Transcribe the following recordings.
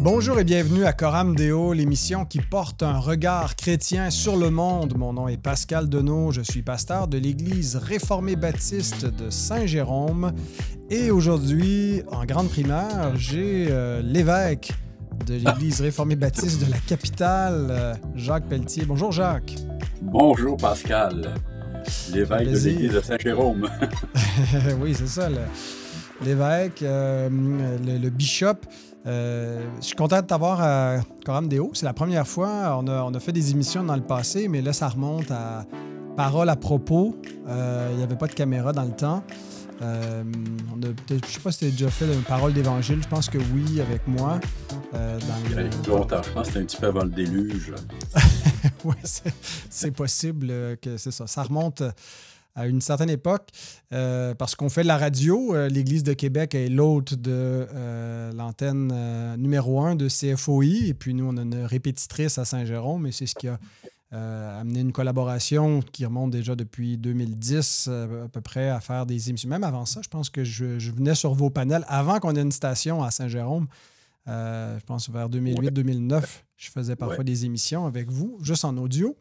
Bonjour et bienvenue à Coram Deo, l'émission qui porte un regard chrétien sur le monde. Mon nom est Pascal Deneau, je suis pasteur de l'Église réformée baptiste de Saint-Jérôme. Et aujourd'hui, en grande primaire, j'ai l'évêque de l'Église réformée baptiste de la capitale, Jacques Pelletier. Bonjour Jacques. Bonjour Pascal, l'évêque de l'Église de Saint-Jérôme. Oui, c'est ça, l'évêque, le bishop. Je suis content de t'avoir à Coram Deo. C'est la première fois. On a fait des émissions dans le passé, mais là, ça remonte à Parole à propos. Il n'y avait pas de caméra dans le temps. Je ne sais pas si tu as déjà fait une parole d'évangile. Je pense que oui, avec moi. Il y a longtemps. Je pense que c'était un petit peu avant le déluge. Oui, c'est possible que c'est ça. Ça remonte à une certaine époque, parce qu'on fait de la radio. L'Église de Québec est l'hôte de l'antenne numéro 1 de CFOI. Et puis nous, on a une répétitrice à Saint-Jérôme. Et c'est ce qui a amené une collaboration qui remonte déjà depuis 2010 à peu près à faire des émissions. Même avant ça, je pense que je venais sur vos panels avant qu'on ait une station à Saint-Jérôme. Je pense vers 2008-2009, je faisais parfois des émissions avec vous, juste en audio.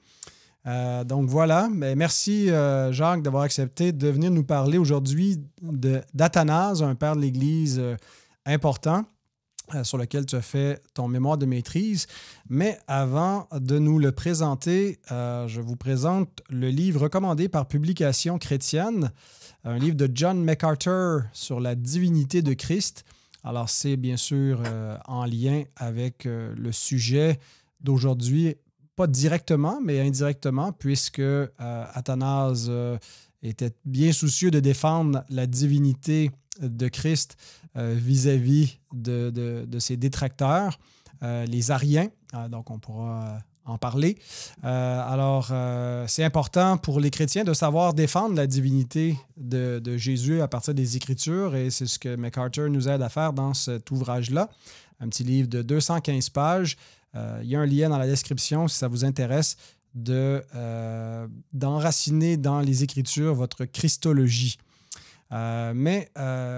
Donc voilà, mais merci Jacques d'avoir accepté de venir nous parler aujourd'hui d'Athanase, un père de l'Église important sur lequel tu as fait ton mémoire de maîtrise. Mais avant de nous le présenter, je vous présente le livre recommandé par Publications chrétiennes, un livre de John MacArthur sur la divinité de Christ. Alors c'est bien sûr en lien avec le sujet d'aujourd'hui, pas directement, mais indirectement, puisque Athanase était bien soucieux de défendre la divinité de Christ vis-à-vis de ses détracteurs, les Ariens. Donc, on pourra en parler. Alors, c'est important pour les chrétiens de savoir défendre la divinité de Jésus à partir des Écritures, et c'est ce que MacArthur nous aide à faire dans cet ouvrage-là. Un petit livre de 215 pages. Il y a un lien dans la description si ça vous intéresse d'enraciner dans les Écritures votre Christologie. Mais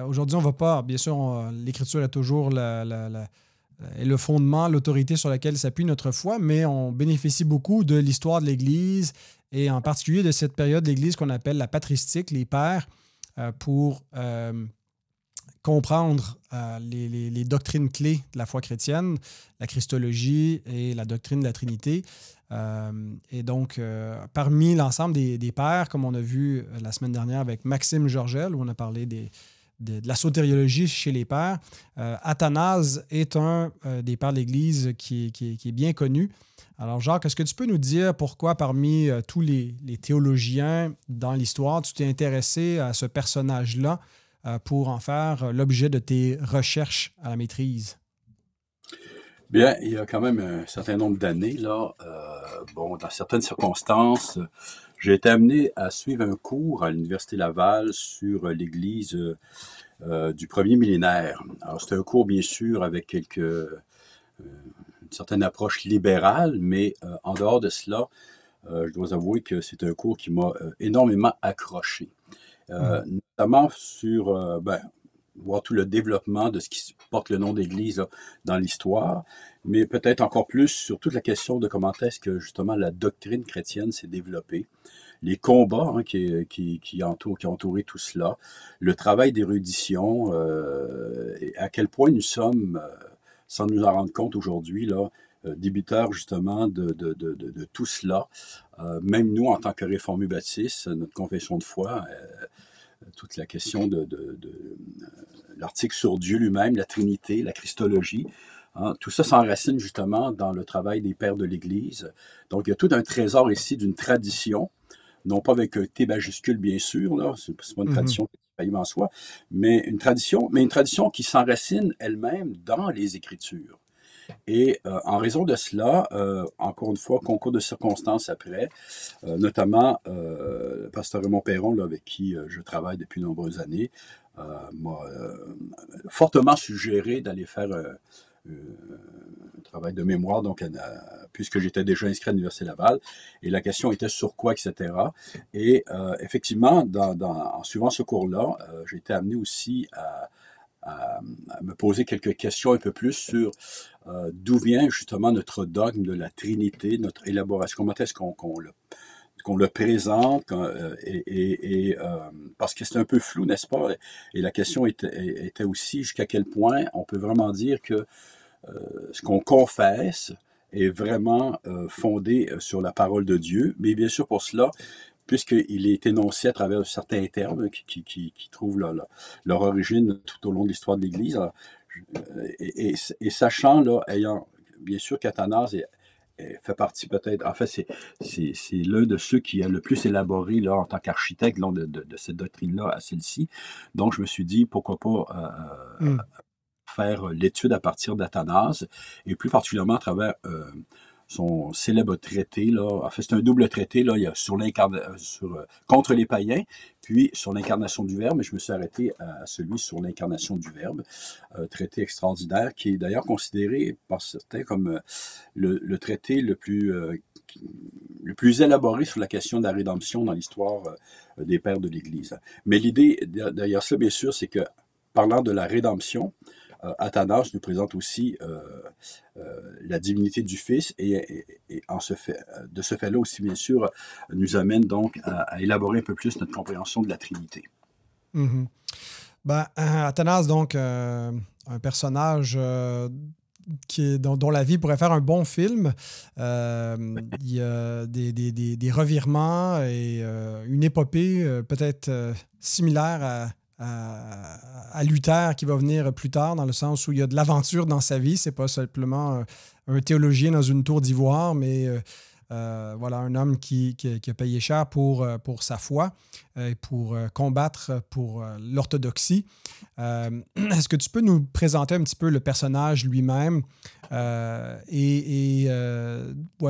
aujourd'hui, on ne va pas... Bien sûr, l'Écriture est toujours le fondement, l'autorité sur laquelle s'appuie notre foi, mais on bénéficie beaucoup de l'histoire de l'Église et en particulier de cette période de l'Église qu'on appelle la patristique, les pères, pour comprendre les doctrines clés de la foi chrétienne, la Christologie et la doctrine de la Trinité. Et donc, parmi l'ensemble des pères, comme on a vu la semaine dernière avec Maxime Georgel, où on a parlé de la sotériologie chez les pères, Athanase est un des pères de l'Église qui est bien connu. Alors, Jacques, est-ce que tu peux nous dire pourquoi, parmi tous les théologiens dans l'histoire, tu t'es intéressé à ce personnage-là pour en faire l'objet de tes recherches à la maîtrise? Bien, il y a quand même un certain nombre d'années, là, dans certaines circonstances, j'ai été amené à suivre un cours à l'Université Laval sur l'Église du premier millénaire. Alors, c'était un cours, bien sûr, avec une certaine approche libérale, mais en dehors de cela, je dois avouer que c'est un cours qui m'a énormément accroché. Notamment sur voir tout le développement de ce qui porte le nom d'Église là, dans l'histoire, mais peut-être encore plus sur toute la question de comment est-ce que justement la doctrine chrétienne s'est développée, les combats qui ont entouré tout cela, le travail d'érudition, et à quel point nous sommes, sans nous en rendre compte aujourd'hui, là, débuteurs justement de tout cela. Même nous, en tant que réformés baptistes, notre confession de foi, toute la question de l'article sur Dieu lui-même, la Trinité, la Christologie, hein, tout ça s'enracine justement dans le travail des pères de l'Église. Donc, il y a tout un trésor ici d'une tradition, non pas avec un T majuscule, bien sûr, là, c'est pas une tradition qui est faillible en soi, mais une tradition qui s'enracine elle-même dans les Écritures. Et en raison de cela, encore une fois, concours de circonstances après, notamment le pasteur Raymond Perron, là, avec qui je travaille depuis de nombreuses années, m'a fortement suggéré d'aller faire un travail de mémoire, donc puisque j'étais déjà inscrit à l'Université Laval, et la question était sur quoi, etc. Et effectivement, en suivant ce cours-là, j'ai été amené aussi à me poser quelques questions un peu plus sur d'où vient justement notre dogme de la Trinité, notre élaboration, comment est-ce qu'on le présente, parce que c'est un peu flou, n'est-ce pas? Et la question était aussi jusqu'à quel point on peut vraiment dire que ce qu'on confesse est vraiment fondé sur la parole de Dieu. Mais bien sûr, pour cela, puisqu'il est énoncé à travers certains termes qui trouvent leur origine tout au long de l'histoire de l'Église, et sachant, là, ayant bien sûr qu'Athanase fait partie peut-être, en fait, c'est l'un de ceux qui a le plus élaboré là, en tant qu'architecte de cette doctrine-là à celle-ci. Donc, je me suis dit, pourquoi pas Hmm. faire l'étude à partir d'Athanase, et plus particulièrement à travers son célèbre traité, là. En fait, c'est un double traité, là. Il y a contre les païens, puis sur l'incarnation du Verbe, et je me suis arrêté à celui sur l'incarnation du Verbe, traité extraordinaire, qui est d'ailleurs considéré par certains comme le traité le plus élaboré sur la question de la rédemption dans l'histoire des pères de l'Église. Mais l'idée derrière ça, bien sûr, c'est que, parlant de la rédemption, Athanase nous présente aussi la divinité du Fils et de ce fait-là aussi, bien sûr, nous amène donc à élaborer un peu plus notre compréhension de la Trinité. Mhm. Ben, Athanase, donc, un personnage dont la vie pourrait faire un bon film. Il y a des revirements et une épopée peut-être similaire à Luther qui va venir plus tard, dans le sens où il y a de l'aventure dans sa vie. C'est pas simplement un théologien dans une tour d'ivoire, mais voilà, un homme qui a payé cher pour sa foi et pour combattre pour l'orthodoxie. Est-ce que tu peux nous présenter un petit peu le personnage lui-même ouais,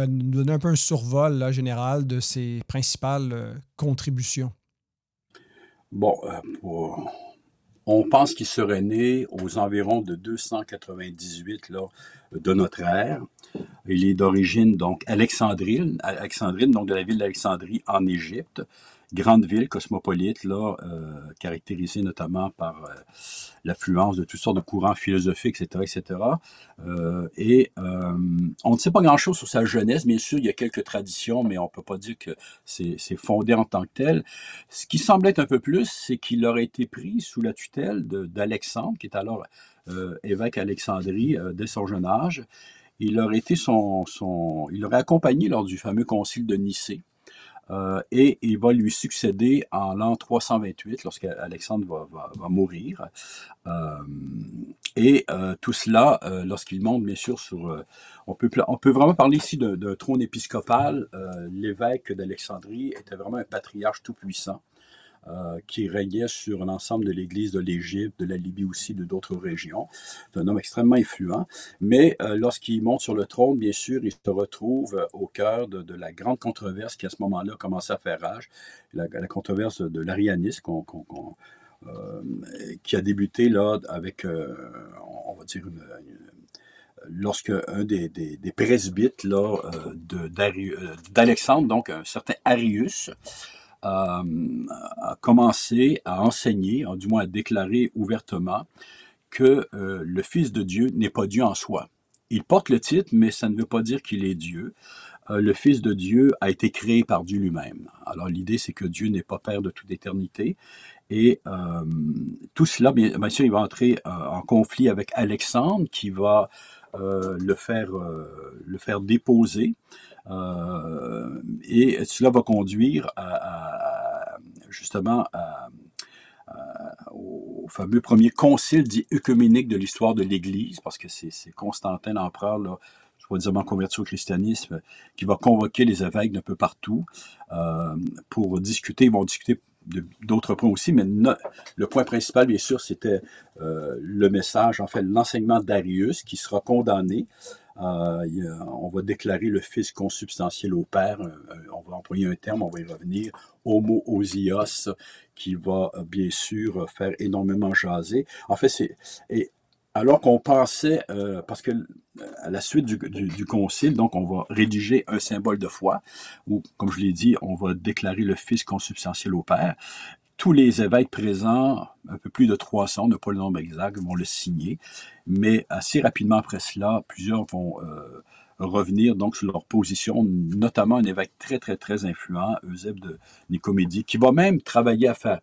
nous donner un peu un survol là, général de ses principales contributions? Bon, on pense qu'il serait né aux environs de 298 là, de notre ère. Il est d'origine donc alexandrine, donc de la ville d'Alexandrie en Égypte. Grande ville cosmopolite, là, caractérisée notamment par l'affluence de toutes sortes de courants philosophiques, etc., etc. On ne sait pas grand-chose sur sa jeunesse. Bien sûr, il y a quelques traditions, mais on ne peut pas dire que c'est fondé en tant que tel. Ce qui semble être un peu plus, c'est qu'il aurait été pris sous la tutelle d'Alexandre, qui est alors évêque à Alexandrie dès son jeune âge. Il aurait été il l'aurait accompagné lors du fameux concile de Nicée. Et il va lui succéder en l'an 328, lorsqu'Alexandre va mourir. Tout cela, lorsqu'il monte, bien sûr, on peut vraiment parler ici d'un trône épiscopal. L'évêque d'Alexandrie était vraiment un patriarche tout-puissant. Qui régnait sur l'ensemble de l'Église de l'Égypte, de la Libye aussi, de d'autres régions. C'est un homme extrêmement influent. Mais lorsqu'il monte sur le trône, bien sûr, il se retrouve au cœur de la grande controverse qui, à ce moment-là, commençait à faire rage, la controverse de l'arianisme qui a débuté là avec, on va dire, lorsque un des presbytes là, d'Alexandre, donc un certain Arius, a commencé à enseigner, du moins à déclarer ouvertement, que le Fils de Dieu n'est pas Dieu en soi. Il porte le titre, mais ça ne veut pas dire qu'il est Dieu. Le Fils de Dieu a été créé par Dieu lui-même. Alors l'idée, c'est que Dieu n'est pas Père de toute éternité. Et tout cela, bien sûr, il va entrer en conflit avec Alexandre, qui va le faire déposer. Et cela va conduire justement au fameux premier concile dit œcuménique de l'histoire de l'Église, parce que c'est Constantin l'empereur, là, soi-disant converti au christianisme, qui va convoquer les évêques d'un peu partout pour discuter. Ils vont discuter d'autres points aussi, mais le point principal, bien sûr, c'était le message, en fait, l'enseignement d'Arius, qui sera condamné. On va déclarer le Fils consubstantiel au Père. On va employer un terme, on va y revenir, homoousios, qui va bien sûr faire énormément jaser. En fait, alors qu'on pensait, parce que à la suite du concile, donc on va rédiger un symbole de foi, où, comme je l'ai dit, on va déclarer le Fils consubstantiel au Père. tous les évêques présents, un peu plus de 300, on n'a pas le nombre exact, vont le signer. Mais assez rapidement après cela, plusieurs vont revenir donc sur leur position, notamment un évêque très, très, très influent, Eusèbe de Nicomédie, qui va même travailler à faire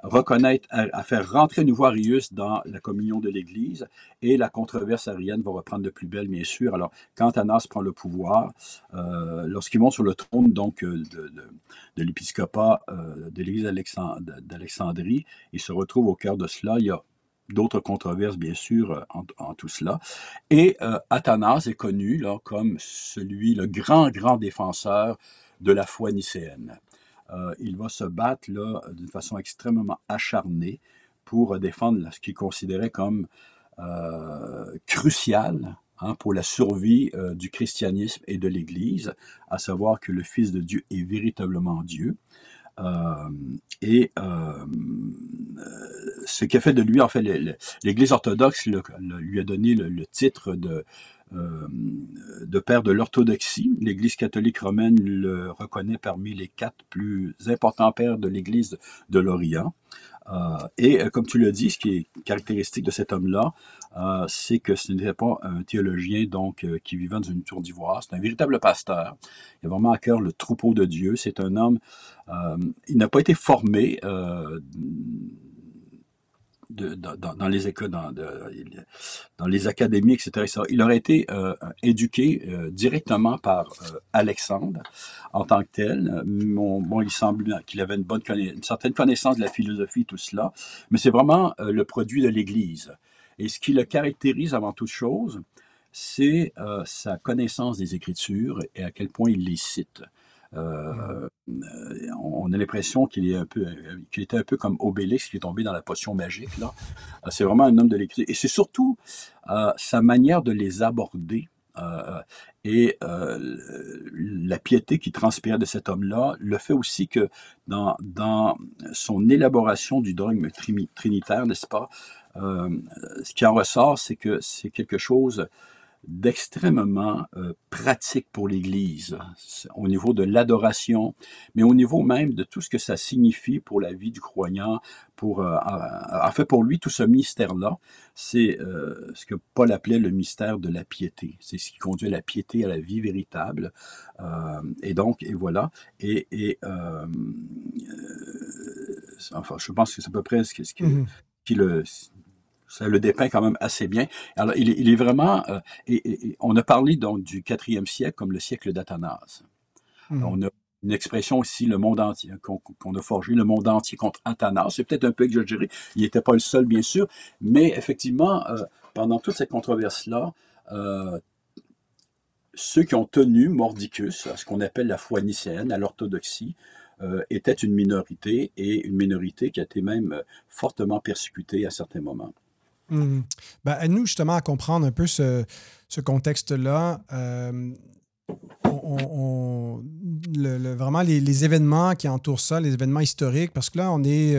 reconnaître, à faire rentrer à nouveau Arius dans la communion de l'Église, et la controverse arienne va reprendre de plus belle, bien sûr. Alors, quand Athanas prend le pouvoir, lorsqu'ils vont sur le trône donc de l'épiscopat de l'Église d'Alexandrie, ils se retrouvent au cœur de cela. Il y a d'autres controverses, bien sûr, en tout cela. Et Athanas est connu là, comme le grand, grand défenseur de la foi nicéenne. Il va se battre là d'une façon extrêmement acharnée pour défendre ce qu'il considérait comme crucial pour la survie du christianisme et de l'Église, à savoir que le Fils de Dieu est véritablement Dieu. Ce qui a fait de lui, en fait, l'Église orthodoxe lui a donné le titre de père de l'orthodoxie. L'Église catholique romaine le reconnaît parmi les 4 plus importants pères de l'Église de l'Orient. Comme tu l'as dit, ce qui est caractéristique de cet homme-là, c'est que ce n'était pas un théologien donc qui vivait dans une tour d'ivoire. C'est un véritable pasteur. Il a vraiment à cœur le troupeau de Dieu. C'est un homme. Il n'a pas été formé dans les écoles, dans les académies, etc. Il aurait été éduqué directement par Alexandre en tant que tel. Il semble qu'il avait une certaine connaissance de la philosophie, tout cela, mais c'est vraiment le produit de l'Église. Et ce qui le caractérise avant toute chose, c'est sa connaissance des Écritures et à quel point il les cite. On a l'impression qu'il était un peu comme Obélix qui est tombé dans la potion magique, là. C'est vraiment un homme de l'Écriture. Et c'est surtout sa manière de les aborder et la piété qui transpirait de cet homme-là le fait aussi que dans son élaboration du dogme trinitaire, n'est-ce pas, ce qui en ressort, c'est que c'est quelque chose d'extrêmement pratique pour l'Église, au niveau de l'adoration, mais au niveau même de tout ce que ça signifie pour la vie du croyant, en fait pour lui, tout ce mystère-là, c'est ce que Paul appelait le mystère de la piété. C'est ce qui conduit à la piété, à la vie véritable. Et voilà. Enfin, je pense que c'est à peu près ce qui le... Ça le dépeint quand même assez bien. Alors, il est vraiment... et on a parlé donc du 4e siècle comme le siècle d'Athanas. On a une expression aussi, le monde entier, qu'on a forgé, le monde entier contre Athanas. C'est peut-être un peu exagéré. Il n'était pas le seul, bien sûr. Mais effectivement, pendant toute cette controverse-là, ceux qui ont tenu Mordicus, à ce qu'on appelle la foi nicéenne, à l'orthodoxie, était une minorité, et une minorité qui a été même fortement persécutée à certains moments. Ben, aide-nous justement à comprendre un peu ce contexte-là. Vraiment les événements qui entourent ça, les événements historiques, parce que là, on est...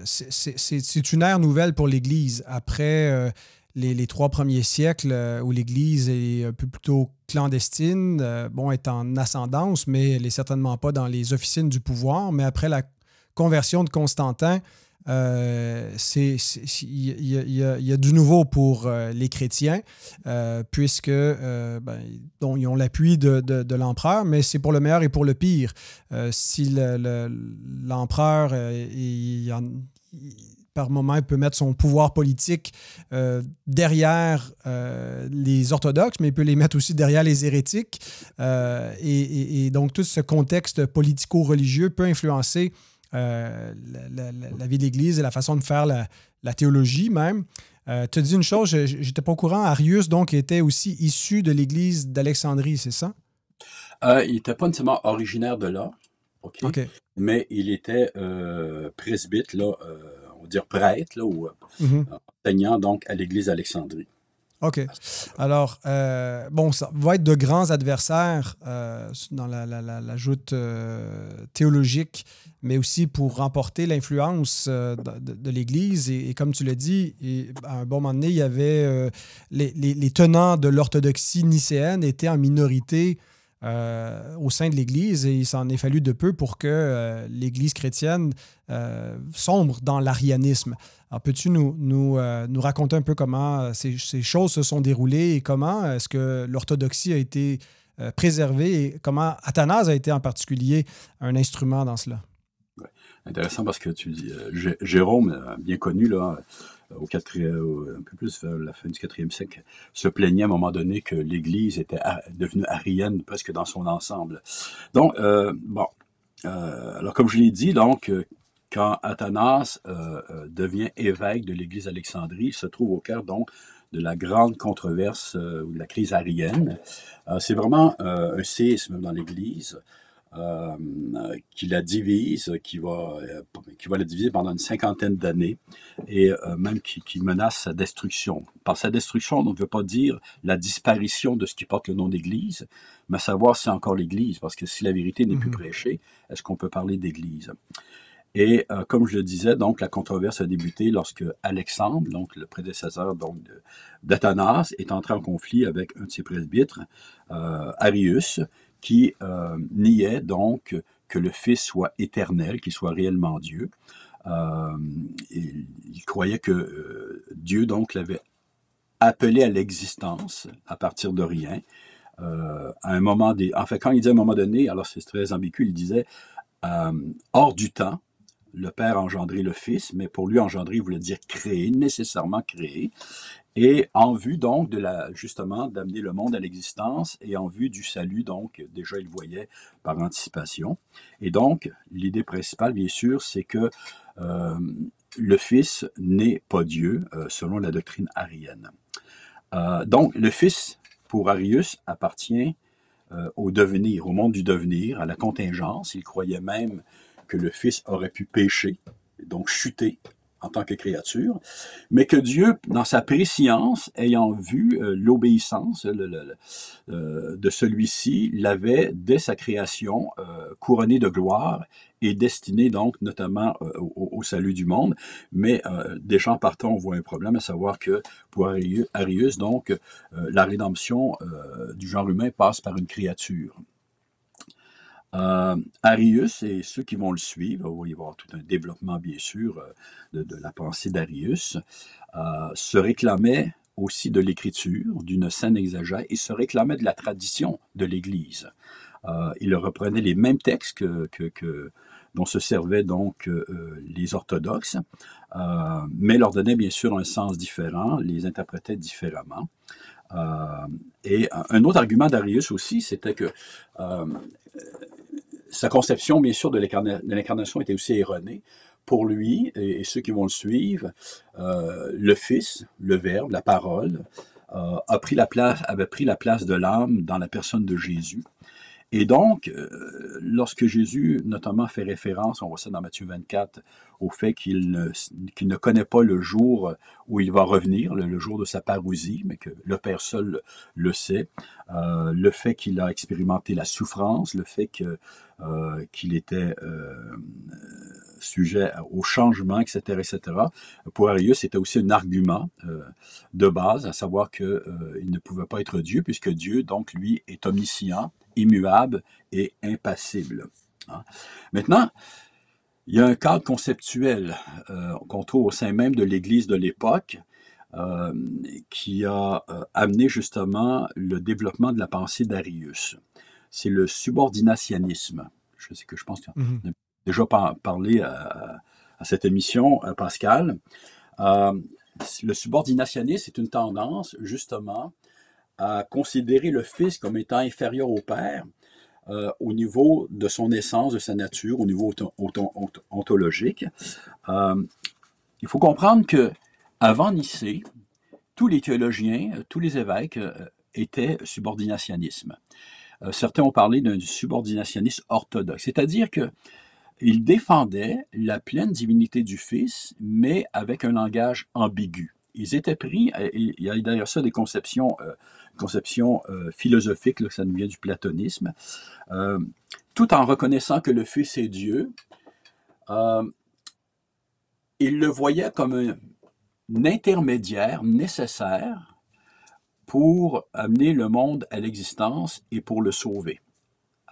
c'est une ère nouvelle pour l'Église. Après les 3 premiers siècles où l'Église est un peu plutôt clandestine, est en ascendance, mais elle n'est certainement pas dans les officines du pouvoir. Mais après la conversion de Constantin, il y a du nouveau pour les chrétiens, puisque ils ont l'appui de l'empereur, mais c'est pour le meilleur et pour le pire. Si l'empereur par moment, il peut mettre son pouvoir politique derrière les orthodoxes, mais il peut les mettre aussi derrière les hérétiques. Et donc, tout ce contexte politico-religieux peut influencer la vie de l'Église et la façon de faire la théologie même. Tu as dit une chose, je n'étais pas au courant, Arius donc était aussi issu de l'Église d'Alexandrie, c'est ça? Il n'était pas nécessairement originaire de là, OK. Mais il était presbyte, là, on va dire prêtre, là, ou enseignant donc à l'Église d'Alexandrie. OK. Alors, ça va être de grands adversaires dans la joute théologique, mais aussi pour remporter l'influence de l'Église. Et comme tu l'as dit, à un bon moment donné, il y avait les tenants de l'orthodoxie nicéenne étaient en minorité au sein de l'Église et il s'en est fallu de peu pour que l'Église chrétienne sombre dans l'arianisme. Alors, peux-tu nous raconter un peu comment ces choses se sont déroulées et comment est-ce que l'orthodoxie a été préservée et comment Athanase a été en particulier un instrument dans cela? Ouais. Intéressant parce que tu dis, Jérôme, bien connu, là, un peu plus vers la fin du 4e siècle, se plaignait à un moment donné que l'Église était devenue arienne presque dans son ensemble. Donc, alors comme je l'ai dit, donc, quand Athanase devient évêque de l'Église d'Alexandrie, il se trouve au cœur donc de la grande controverse ou de la crise arienne. C'est vraiment un séisme dans l'Église. Qui la divise, qui va la diviser pendant une cinquantaine d'années et même qui menace sa destruction. Par sa destruction, on ne veut pas dire la disparition de ce qui porte le nom d'Église, mais savoir si c'est encore l'Église, parce que si la vérité n'est plus prêchée, est-ce qu'on peut parler d'Église? Et comme je le disais, donc la controverse a débuté lorsque Alexandre, donc le prédécesseur donc d'Athanase, est entré en conflit avec un de ses presbytres, Arius, qui niait donc que le Fils soit éternel, qu'il soit réellement Dieu. Il croyait que Dieu donc l'avait appelé à l'existence à partir de rien. À un moment quand il disait à un moment donné, alors c'est très ambigu, il disait hors du temps. Le Père a engendré le Fils, mais pour lui, engendrer voulait dire créer, nécessairement créer. Et en vue donc justement d'amener le monde à l'existence et en vue du salut, donc déjà il voyait par anticipation. Et donc l'idée principale, bien sûr, c'est que le Fils n'est pas Dieu selon la doctrine arienne. Donc le Fils, pour Arius, appartient au devenir, au monde du devenir, à la contingence. Il croyait même que le Fils aurait pu pécher, donc chuter en tant que créature, mais que Dieu, dans sa préscience, ayant vu l'obéissance de celui-ci, l'avait, dès sa création, couronné de gloire et destiné donc notamment au salut du monde. Mais déjà en partant, on voit un problème, à savoir que pour Arius, donc, la rédemption du genre humain passe par une créature. Arius et ceux qui vont le suivre, il va y avoir tout un développement bien sûr de la pensée d'Arius, se réclamaient aussi de l'écriture, d'une saine exagère, et se réclamaient de la tradition de l'Église. Il reprenait les mêmes textes dont se servaient donc les orthodoxes, mais leur donnait bien sûr un sens différent, les interprétait différemment. Et un autre argument d'Arius aussi, c'était que sa conception, bien sûr, de l'incarnation était aussi erronée. Pour lui et ceux qui vont le suivre, le Fils, le Verbe, la parole, avait pris la place de l'âme dans la personne de Jésus. Et donc, lorsque Jésus, notamment, fait référence, on voit ça dans Matthieu 24, au fait qu'il ne connaît pas le jour où il va revenir, le jour de sa parousie, mais que le Père seul le sait, le fait qu'il a expérimenté la souffrance, le fait qu'il était sujet au changement, etc., etc. Pour Arius, c'était aussi un argument de base, à savoir qu'il ne pouvait pas être Dieu, puisque Dieu, donc, lui, est omniscient, immuable et impassible. Maintenant, il y a un cadre conceptuel qu'on trouve au sein même de l'Église de l'époque qui a amené justement le développement de la pensée d'Arius. C'est le subordinationnisme. Je pense qu'on a déjà parlé à cette émission, Pascal. Le subordinationnisme est une tendance justement à considérer le Fils comme étant inférieur au Père au niveau de son essence, de sa nature, au niveau ontologique. Il faut comprendre que avant Nicée, tous les théologiens, tous les évêques étaient subordinationnisme. Certains ont parlé d'un subordinationnisme orthodoxe, c'est-à-dire qu'ils défendaient la pleine divinité du Fils, mais avec un langage ambigu. Ils étaient pris, il y a d'ailleurs ça des conceptions philosophiques, là, ça nous vient du platonisme, tout en reconnaissant que le Fils est Dieu, ils le voyaient comme un intermédiaire nécessaire pour amener le monde à l'existence et pour le sauver.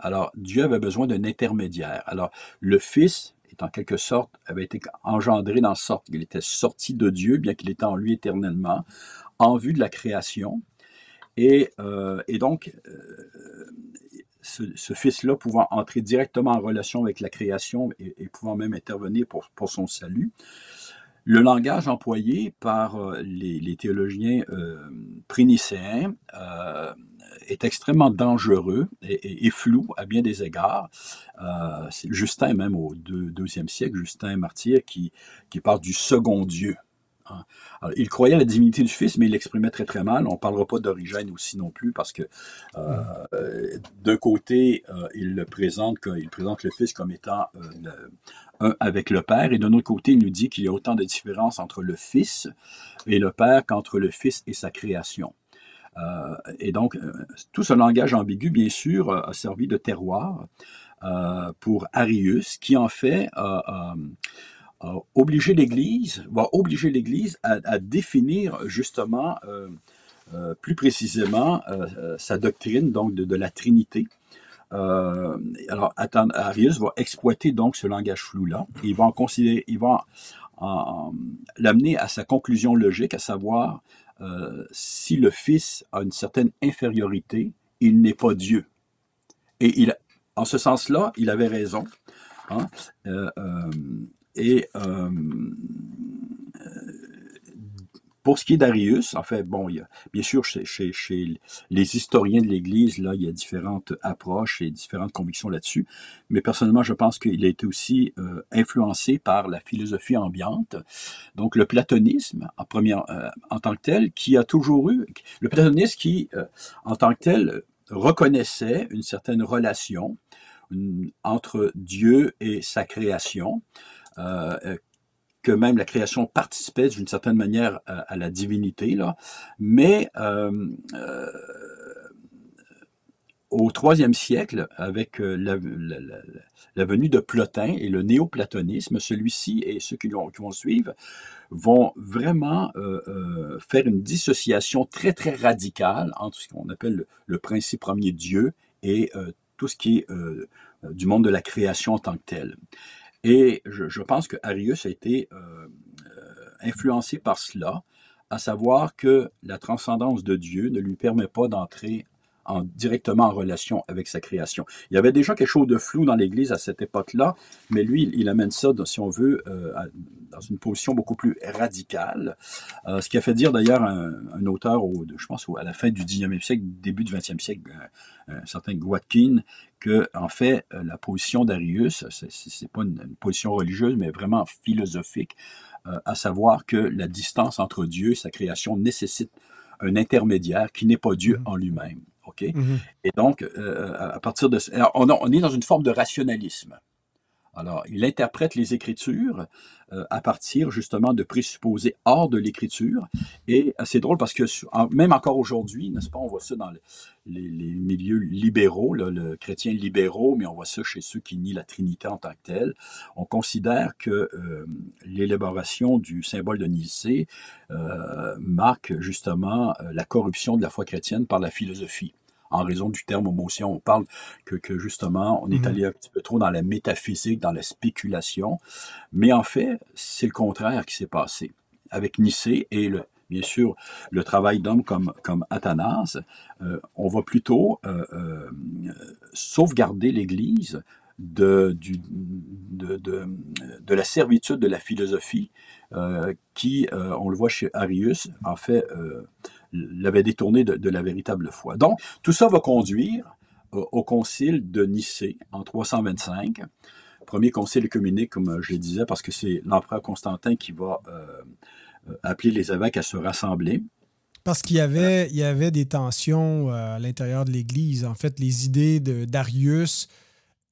Alors, Dieu avait besoin d'un intermédiaire. Alors, le Fils est en quelque sorte, avait été engendré dans sorte qu'il était sorti de Dieu, bien qu'il était en lui éternellement, en vue de la création. Et donc, ce Fils-là pouvant entrer directement en relation avec la création et pouvant même intervenir pour son salut. Le langage employé par les théologiens prénicéens est extrêmement dangereux et flou à bien des égards. C'est Justin, même au deuxième siècle, Justin Martyr, qui parle du second Dieu. Hein. Alors, il croyait à la divinité du Fils, mais il l'exprimait très très mal. On ne parlera pas d'Origène aussi non plus, parce que d'un côté, il présente le Fils comme étant un avec le Père, et d'un autre côté, il nous dit qu'il y a autant de différences entre le Fils et le Père qu'entre le Fils et sa création. Et donc, tout ce langage ambigu, bien sûr, a servi de terroir pour Arius, qui en fait va obliger l'Église à définir justement plus précisément sa doctrine donc de la Trinité. Alors, Arius va exploiter donc ce langage flou-là. Il va l'amener à sa conclusion logique, à savoir si le Fils a une certaine infériorité, il n'est pas Dieu. Et en ce sens-là, il avait raison. Hein? Pour ce qui est d'Arius, en fait, bon, il y a, bien sûr, chez les historiens de l'Église, là, il y a différentes approches et différentes convictions là-dessus, mais personnellement, je pense qu'il a été aussi influencé par la philosophie ambiante, donc le platonisme en tant que tel, qui a toujours eu, le platonisme qui, en tant que tel, reconnaissait une certaine relation entre Dieu et sa création, que même la création participait d'une certaine manière à la divinité, là. Mais au IIIe siècle, avec la venue de Plotin et le néoplatonisme, celui-ci et ceux qui vont suivre vont vraiment faire une dissociation très, très radicale entre ce qu'on appelle le principe premier Dieu et tout ce qui est du monde de la création en tant que tel. Et je pense que Arius a été influencé par cela, à savoir que la transcendance de Dieu ne lui permet pas d'entrer directement en relation avec sa création. Il y avait déjà quelque chose de flou dans l'Église à cette époque-là, mais lui, il amène ça, si on veut, dans une position beaucoup plus radicale. Ce qui a fait dire d'ailleurs un auteur, je pense à la fin du 19e siècle, début du 20e siècle, un certain Watkin, que en fait, la position d'Arius, c'est pas une position religieuse, mais vraiment philosophique, à savoir que la distance entre Dieu et sa création nécessite un intermédiaire qui n'est pas Dieu en lui-même. Okay? Et donc, à partir de... Alors, on est dans une forme de rationalisme. Alors, il interprète les Écritures à partir justement de présupposés hors de l'Écriture. Et c'est drôle parce que même encore aujourd'hui, n'est-ce pas, on voit ça dans les milieux libéraux, là, le chrétien libéraux, mais on voit ça chez ceux qui nient la Trinité en tant que telle. On considère que l'élaboration du symbole de Nicée marque justement la corruption de la foi chrétienne par la philosophie. En raison du terme homotion, on parle que justement, on est allé un petit peu trop dans la métaphysique, dans la spéculation. Mais en fait, c'est le contraire qui s'est passé. Avec Nicée et, bien sûr, le travail d'hommes comme Athanase, on va plutôt sauvegarder l'Église de la servitude de la philosophie qui, on le voit chez Arius, en fait, l'avait détourné de la véritable foi. Donc, tout ça va conduire au concile de Nicée en 325, premier concile œcuménique, comme je le disais, parce que c'est l'empereur Constantin qui va appeler les évêques à se rassembler. Parce qu'il y avait des tensions à l'intérieur de l'Église. En fait, les idées d'Arius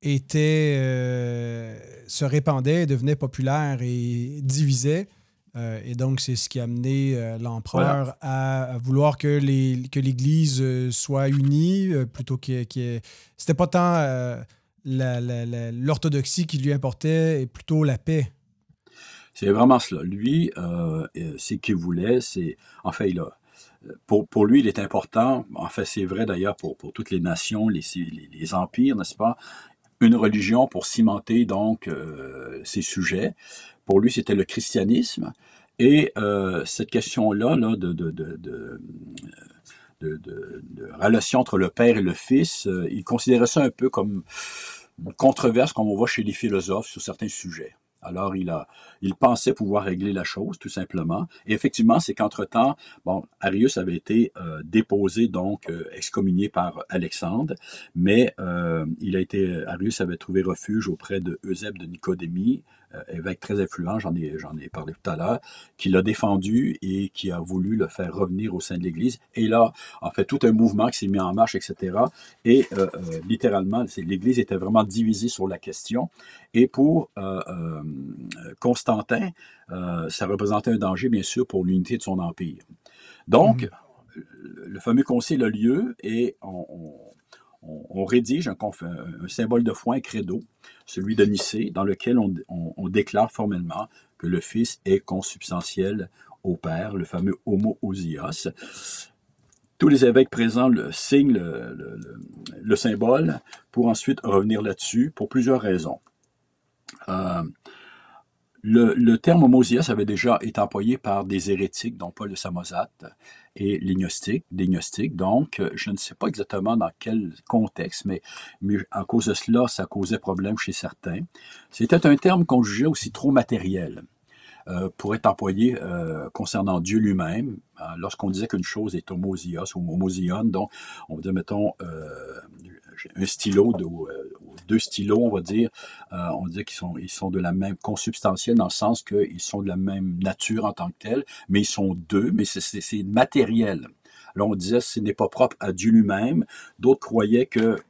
se répandaient, devenaient populaires et divisaient. Et donc, c'est ce qui a amené l'empereur à vouloir que l'Église soit unie, plutôt c'était pas tant l'orthodoxie qui lui importait, et plutôt la paix. C'est vraiment cela. Lui, c'est qu'il voulait, en fait, pour lui, il est important, en fait, c'est vrai d'ailleurs pour toutes les nations, les empires, n'est-ce pas? Une religion pour cimenter donc ses sujets. Pour lui, c'était le christianisme. Et cette question-là là, de relation entre le père et le fils, il considérait ça un peu comme une controverse, comme on voit chez les philosophes sur certains sujets. Alors, il pensait pouvoir régler la chose, tout simplement. Et effectivement, c'est qu'entre-temps, bon, Arius avait été déposé, donc excommunié par Alexandre, mais Arius avait trouvé refuge auprès de Eusèbe de Nicodémie, évêque très influent, j'en ai parlé tout à l'heure, qui l'a défendu et qui a voulu le faire revenir au sein de l'Église. Et là, en fait, tout un mouvement qui s'est mis en marche, etc. Et littéralement, l'Église était vraiment divisée sur la question. Et pour Constantin, ça représentait un danger, bien sûr, pour l'unité de son empire. Donc, le fameux concile a lieu et on rédige un symbole de foi, un credo, celui de Nicée, dans lequel on déclare formellement que le Fils est consubstantiel au Père, le fameux homoousios. Tous les évêques présents signent le symbole pour ensuite revenir là-dessus pour plusieurs raisons. Le terme homoousios avait déjà été employé par des hérétiques, dont Paul de Samosate et les gnostiques. Donc, je ne sais pas exactement dans quel contexte, mais à cause de cela, ça causait problème chez certains. C'était un terme qu'on jugeait aussi trop matériel pour être employé concernant Dieu lui-même. Lorsqu'on disait qu'une chose est homoousios ou homoousion, donc on va dire, mettons, un stylo, deux stylos, on va dire qu'ils sont de la même consubstantielle dans le sens qu'ils sont de la même nature en tant que tels, mais ils sont deux, mais c'est matériel. Là, on disait que ce n'est pas propre à Dieu lui-même. D'autres croyaient qu'il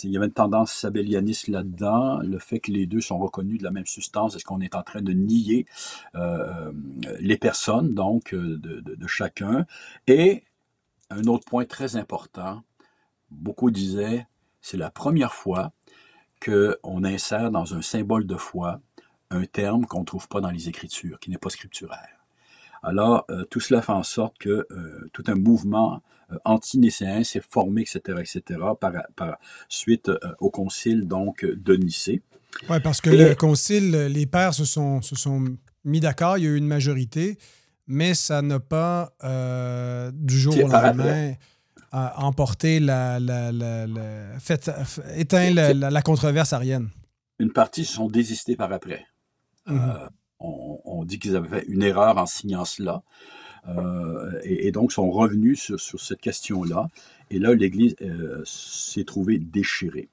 y avait une tendance sabellianiste là-dedans, le fait que les deux sont reconnus de la même substance, est-ce qu'on est en train de nier les personnes, donc, de chacun. Et un autre point très important, beaucoup disaient, c'est la première fois qu'on insère dans un symbole de foi un terme qu'on ne trouve pas dans les Écritures, qui n'est pas scripturaire. Alors, tout cela fait en sorte que tout un mouvement anti-nicéen s'est formé, etc., par suite au concile donc, de Nicée. Oui, parce que le concile, les pères se sont mis d'accord, il y a eu une majorité, mais ça n'a pas, du jour au lendemain, emporté éteint la controverse arienne. Une partie se sont désistés par après. On dit qu'ils avaient fait une erreur en signant cela. Et donc sont revenus sur cette question-là. Et là, l'Église s'est trouvée déchirée.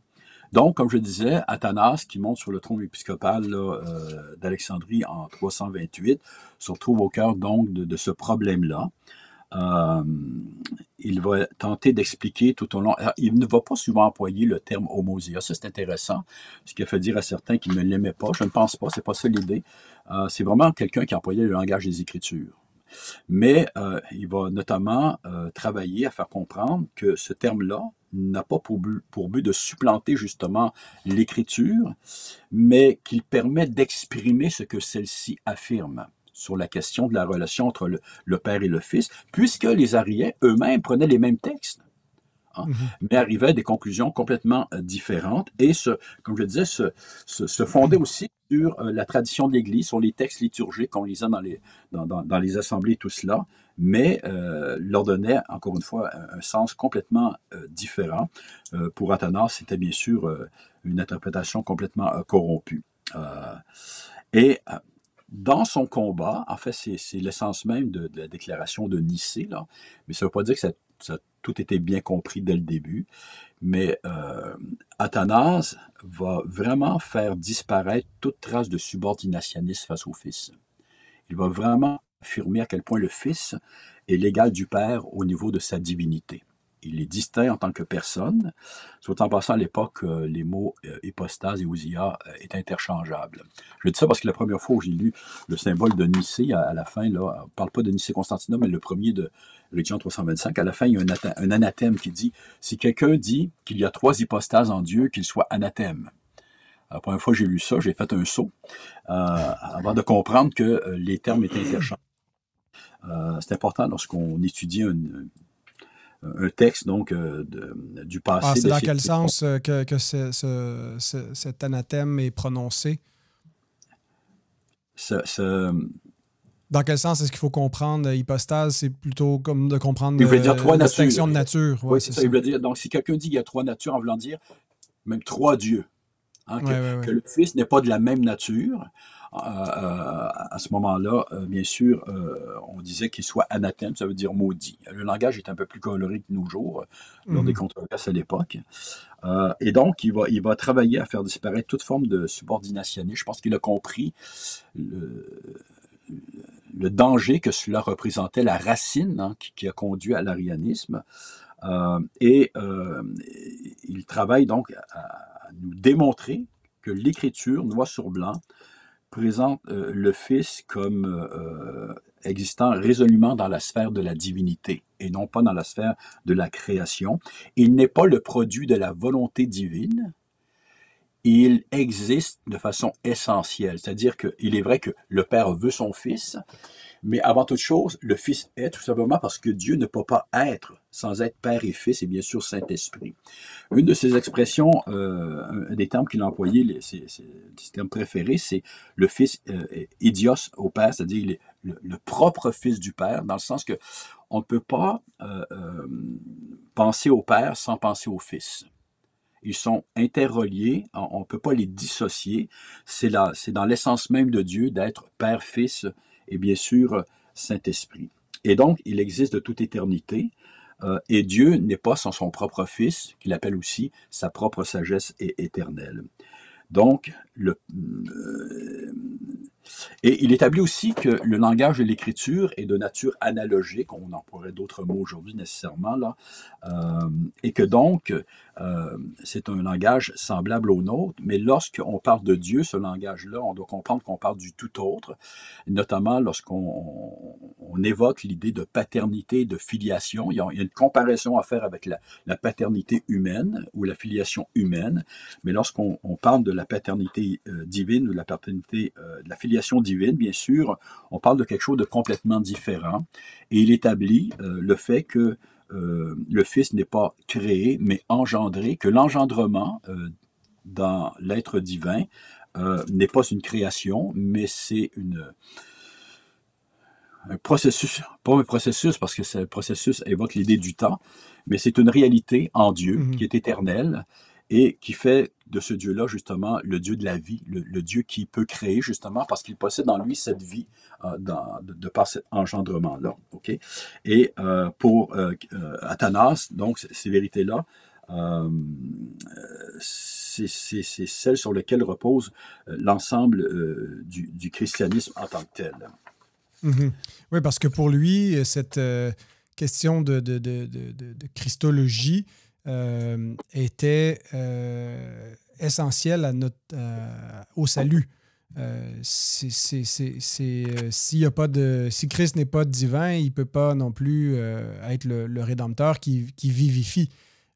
Donc, comme je disais, Athanase, qui monte sur le trône épiscopal d'Alexandrie en 328, se retrouve au cœur donc de ce problème-là. Il va tenter d'expliquer tout au long. Alors, il ne va pas souvent employer le terme homoousios. Ça, c'est intéressant, ce qui a fait dire à certains qu'ils ne l'aimaient pas. Je ne pense pas, c'est pas ça l'idée. C'est vraiment quelqu'un qui employait le langage des Écritures. Mais il va notamment travailler à faire comprendre que ce terme-là n'a pas pour but de supplanter justement l'Écriture, mais qu'il permet d'exprimer ce que celle-ci affirme sur la question de la relation entre le Père et le Fils, puisque les Ariens eux-mêmes prenaient les mêmes textes, mais arrivaient à des conclusions complètement différentes et, comme je disais, se fondaient aussi sur la tradition de l'Église, sur les textes liturgiques qu'on lisait dans les assemblées, tout cela, mais leur donnait, encore une fois, un sens complètement différent. Pour Athanase, c'était bien sûr une interprétation complètement corrompue. Dans son combat, en fait, c'est l'essence même de la déclaration de Nicée, là, mais ça ne veut pas dire que ça a tout été bien compris dès le début, mais Athanase va vraiment faire disparaître toute trace de subordinationnisme face au Fils. Il va vraiment affirmer à quel point le Fils est l'égal du Père au niveau de sa divinité. Il est distinct en tant que personne. Soit en passant, à l'époque, les mots hypostase et ousia étaient interchangeables. Je dis ça parce que la première fois où j'ai lu le symbole de Nicée, à la fin, là, on ne parle pas de Nicée-Constantinople, mais le premier de Rédition 325, à la fin, il y a un anathème qui dit « Si quelqu'un dit qu'il y a 3 hypostases en Dieu, qu'il soit anathème ». La première fois que j'ai lu ça, j'ai fait un saut avant de comprendre que les termes étaient interchangeables. C'est important lorsqu'on étudie un texte donc du passé. C'est dans quel sens que cet anathème est prononcé? Dans quel sens est-ce qu'il faut comprendre hypostase? C'est plutôt comme de comprendre la distinction de nature. Oui, c'est ça. Il veut dire, donc, si quelqu'un dit qu'il y a trois natures, en voulant dire même trois dieux, hein, que le Fils n'est pas de la même nature, à ce moment-là, bien sûr, on disait qu'il soit anathème, ça veut dire maudit. Le langage est un peu plus coloré que nos jours, lors des controverses à l'époque. Et donc, il va travailler à faire disparaître toute forme de subordinationnisme. Je pense qu'il a compris le danger que cela représentait, la racine, hein, qui a conduit à l'arianisme. Il travaille donc à nous démontrer que l'Écriture, noir sur blanc, présente le Fils comme existant résolument dans la sphère de la divinité et non pas dans la sphère de la création. Il n'est pas le produit de la volonté divine. Il existe de façon essentielle, c'est-à-dire qu'il est vrai que le Père veut son Fils, mais avant toute chose, le Fils est tout simplement parce que Dieu ne peut pas être sans être Père et Fils et bien sûr Saint-Esprit. Une de ses expressions, un des termes qu'il a employé, ses termes préférés, c'est le Fils idios au Père, c'est-à-dire le propre Fils du Père, dans le sens que on ne peut pas penser au Père sans penser au Fils. Ils sont interreliés, on ne peut pas les dissocier. C'est dans l'essence même de Dieu d'être Père, Fils et bien sûr Saint-Esprit. Et donc, il existe de toute éternité, et Dieu n'est pas sans son propre Fils, qu'il appelle aussi sa propre sagesse éternelle. Donc, et il établit aussi que le langage de l'écriture est de nature analogique, on emploierait d'autres mots aujourd'hui nécessairement, là, et que donc, c'est un langage semblable au nôtre, mais lorsqu'on parle de Dieu, ce langage-là, on doit comprendre qu'on parle du tout autre, notamment lorsqu'on évoque l'idée de paternité, de filiation. Il y a une comparaison à faire avec la paternité humaine ou la filiation humaine, mais lorsqu'on parle de la paternité divine ou de la paternité, de la filiation divine, bien sûr, on parle de quelque chose de complètement différent. Et il établit le fait que le Fils n'est pas créé, mais engendré, que l'engendrement dans l'être divin n'est pas une création, mais c'est un processus, pas un processus parce que le processus évoque l'idée du temps, mais c'est une réalité en Dieu qui est éternelle et qui fait de ce Dieu-là, justement, le Dieu de la vie, le Dieu qui peut créer, justement, parce qu'il possède en lui cette vie de par cet engendrement-là. Okay? Et pour Athanas, donc, ces vérités-là, c'est celles sur lesquelles repose l'ensemble du christianisme en tant que tel. Oui, parce que pour lui, cette question de christologie était essentielle à au salut. Si Christ n'est pas divin, il ne peut pas non plus être le Rédempteur qui vivifie.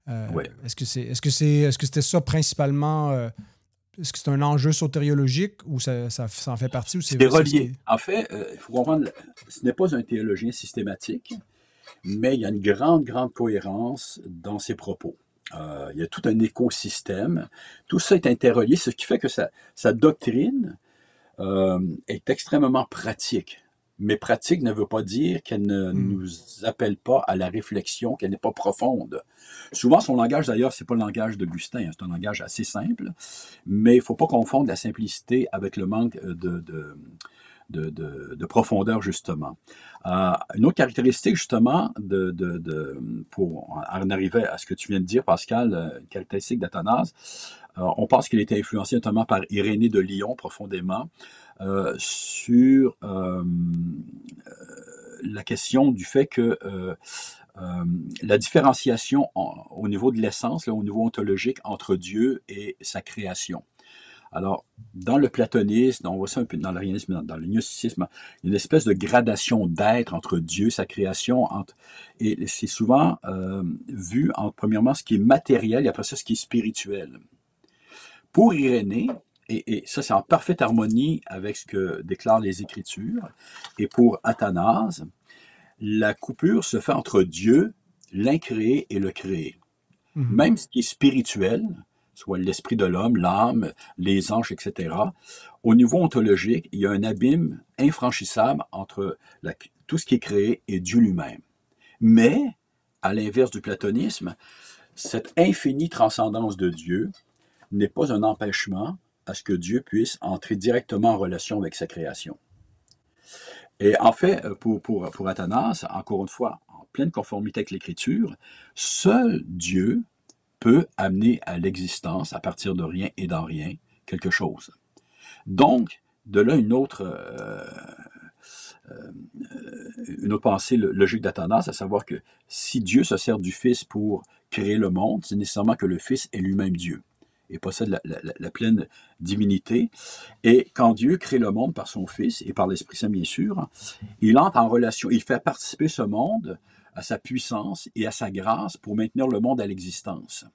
Ouais. Est-ce que c'était ça principalement? Est-ce que c'est un enjeu sotériologique ou ça en fait partie? Ou c'est relié. En fait, il faut comprendre, ce n'est pas un théologien systématique, mais il y a une grande, grande cohérence dans ses propos. Il y a tout un écosystème. Tout ça est interrelié, ce qui fait que sa doctrine est extrêmement pratique. Mais pratique ne veut pas dire qu'elle ne nous appelle pas à la réflexion, qu'elle n'est pas profonde. Souvent, son langage, d'ailleurs, c'est pas le langage d'Augustin, hein, c'est un langage assez simple, mais il ne faut pas confondre la simplicité avec le manque de profondeur, justement. Une autre caractéristique, justement, pour en arriver à ce que tu viens de dire, Pascal, une caractéristique d'Athanase, on pense qu'il était influencé notamment par Irénée de Lyon, profondément, sur la question du fait que la différenciation au niveau de l'essence, au niveau ontologique, entre Dieu et sa création. Alors, dans le platonisme, on voit ça un peu dans l'arianisme, dans le gnosticisme, il y a une espèce de gradation d'être entre Dieu, sa création, et c'est souvent vu entre, premièrement, ce qui est matériel et après ça, ce qui est spirituel. Pour Irénée, et ça c'est en parfaite harmonie avec ce que déclarent les Écritures, et pour Athanase, la coupure se fait entre Dieu, l'incréé et le créé. Mhm. Même ce qui est spirituel, soit l'esprit de l'homme, l'âme, les anges, etc., au niveau ontologique, il y a un abîme infranchissable entre tout ce qui est créé et Dieu lui-même. Mais, à l'inverse du platonisme, cette infinie transcendance de Dieu n'est pas un empêchement à ce que Dieu puisse entrer directement en relation avec sa création. Et en fait, pour Athanas, encore une fois, en pleine conformité avec l'Écriture, seul Dieu peut amener à l'existence, à partir de rien et dans rien, quelque chose. Donc, de là une autre pensée logique d'Athanas, à savoir que si Dieu se sert du Fils pour créer le monde, c'est nécessairement que le Fils est lui-même Dieu et possède la pleine divinité. Et quand Dieu crée le monde par son Fils et par l'Esprit Saint, bien sûr, il entre en relation, il fait participer ce monde à sa puissance et à sa grâce pour maintenir le monde à l'existence.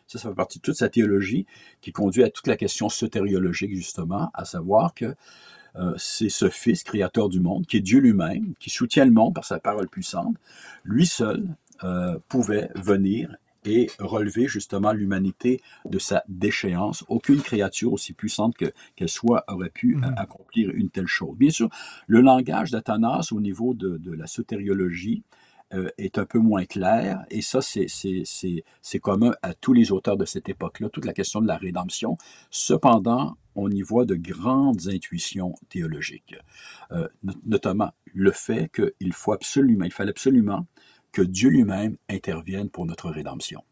Ça fait partie de toute sa théologie qui conduit à toute la question sotériologique, justement, à savoir que c'est ce Fils, créateur du monde, qui est Dieu lui-même, qui soutient le monde par sa parole puissante. Lui seul pouvait venir et relever justement l'humanité de sa déchéance. Aucune créature, aussi puissante qu'elle soit, aurait pu accomplir une telle chose. Bien sûr, le langage d'Athanas au niveau de la sotériologie est un peu moins clair, et ça, c'est commun à tous les auteurs de cette époque-là, toute la question de la rédemption. Cependant, on y voit de grandes intuitions théologiques, notamment le fait qu'il fallait absolument que Dieu lui-même intervienne pour notre rédemption.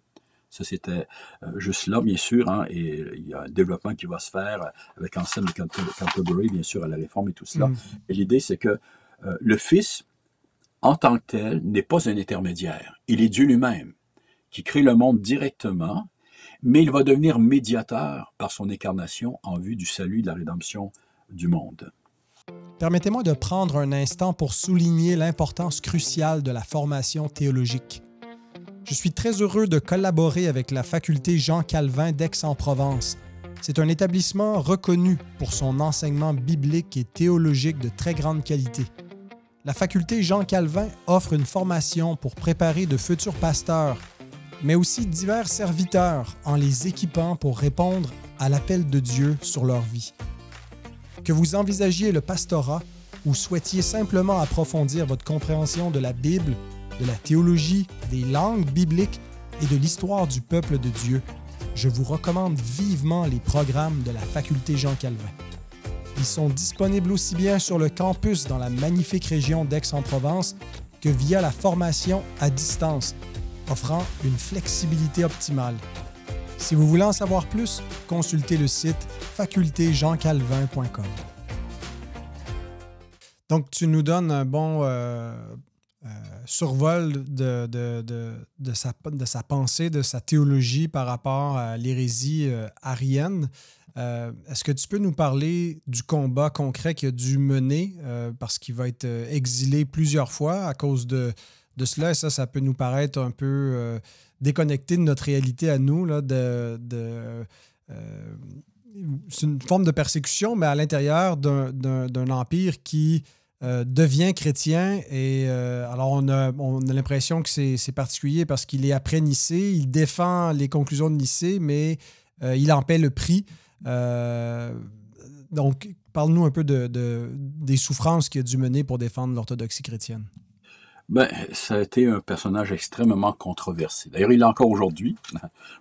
Ça, c'était juste là, bien sûr, hein, et il y a un développement qui va se faire avec Anselme de Canterbury, bien sûr, à la Réforme et tout cela. Et l'idée, c'est que le Fils, en tant que tel, n'est pas un intermédiaire. Il est Dieu lui-même, qui crée le monde directement, mais il va devenir médiateur par son incarnation en vue du salut et de la rédemption du monde. Permettez-moi de prendre un instant pour souligner l'importance cruciale de la formation théologique. Je suis très heureux de collaborer avec la faculté Jean Calvin d'Aix-en-Provence. C'est un établissement reconnu pour son enseignement biblique et théologique de très grande qualité. La faculté Jean Calvin offre une formation pour préparer de futurs pasteurs, mais aussi divers serviteurs en les équipant pour répondre à l'appel de Dieu sur leur vie. Que vous envisagiez le pastorat ou souhaitiez simplement approfondir votre compréhension de la Bible, de la théologie, des langues bibliques et de l'histoire du peuple de Dieu, je vous recommande vivement les programmes de la faculté Jean Calvin. Ils sont disponibles aussi bien sur le campus dans la magnifique région d'Aix-en-Provence que via la formation à distance, offrant une flexibilité optimale. Si vous voulez en savoir plus, consultez le site facultéjeancalvin.com. Donc, tu nous donnes un bon survol de sa pensée, de sa théologie par rapport à l'hérésie arienne. Est-ce que tu peux nous parler du combat concret qu'il a dû mener parce qu'il va être exilé plusieurs fois à cause de cela? Et ça peut nous paraître un peu déconnecté de notre réalité à nous. Là, c'est une forme de persécution, mais à l'intérieur d'un empire qui devient chrétien. Et alors, on a l'impression que c'est particulier parce qu'il est après Nicée, il défend les conclusions de Nicée, mais il en paie le prix. Donc, parle-nous un peu des souffrances qu'il a dû mener pour défendre l'orthodoxie chrétienne. Ben, ça a été un personnage extrêmement controversé. D'ailleurs, il l'est encore aujourd'hui,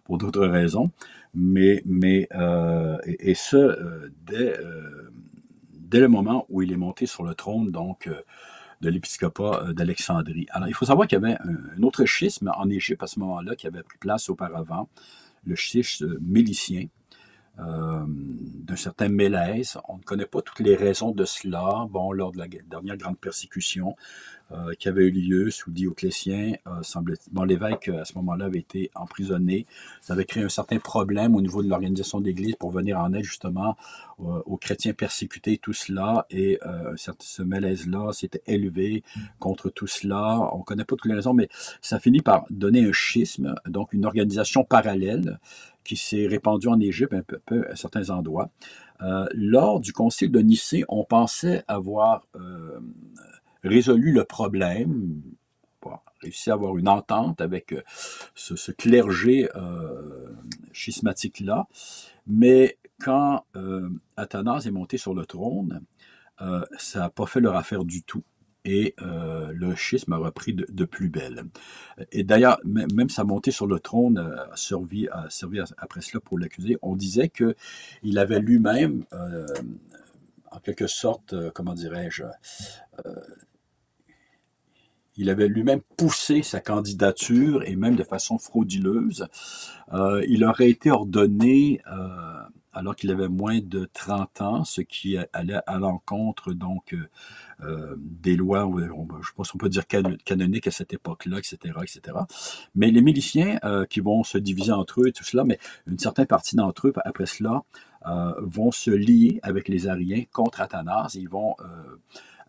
pour d'autres raisons, mais dès le moment où il est monté sur le trône, donc, de l'épiscopat d'Alexandrie. Alors, il faut savoir qu'il y avait un autre schisme en Égypte à ce moment-là qui avait pris place auparavant, le schisme milicien, d'un certain Mélèse. On ne connaît pas toutes les raisons de cela. Bon, lors de la dernière grande persécution qui avait eu lieu sous Dioclétien, l'évêque à ce moment-là avait été emprisonné. Ça avait créé un certain problème au niveau de l'organisation de l'Église pour venir en aide justement aux chrétiens persécutés, tout cela. Et ce Mélèse-là s'était élevé contre tout cela. On ne connaît pas toutes les raisons, mais ça finit par donner un schisme, donc une organisation parallèle qui s'est répandue en Égypte un peu à certains endroits. Lors du concile de Nicée, on pensait avoir résolu le problème, bon, réussi à avoir une entente avec ce clergé schismatique-là. Mais quand Athanase est monté sur le trône, ça n'a pas fait leur affaire du tout. Et le schisme a repris de plus belle. Et d'ailleurs, même sa montée sur le trône a servi après cela pour l'accuser. On disait qu'il avait lui-même, en quelque sorte, comment dirais-je, il avait lui-même poussé sa candidature, et même de façon frauduleuse. Il aurait été ordonné alors qu'il avait moins de 30 ans, ce qui allait à l'encontre donc des lois, je ne sais pas si on peut dire canoniques à cette époque-là, etc., etc. Mais les miliciens qui vont se diviser entre eux et tout cela, mais une certaine partie d'entre eux, après cela, vont se lier avec les Ariens contre Athanase. Ils vont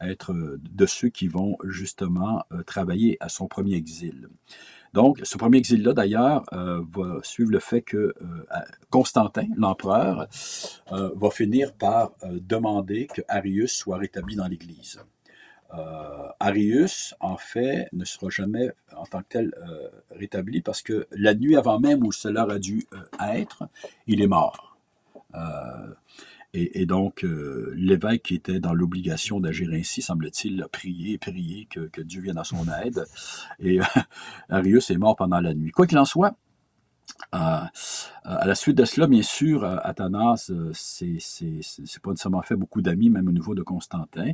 être de ceux qui vont justement travailler à son premier exil. Donc, ce premier exil-là, d'ailleurs, va suivre le fait que Constantin, l'empereur, va finir par demander que Arius soit rétabli dans l'Église. Arius, en fait, ne sera jamais en tant que tel rétabli parce que la nuit avant même où cela aurait dû être, il est mort. Et donc, l'évêque qui était dans l'obligation d'agir ainsi, semble-t-il, a prié et prié que Dieu vienne à son aide. Et Arius est mort pendant la nuit. Quoi qu'il en soit, à la suite de cela, bien sûr, Athanase, c'est pas nécessairement fait beaucoup d'amis, même au niveau de Constantin.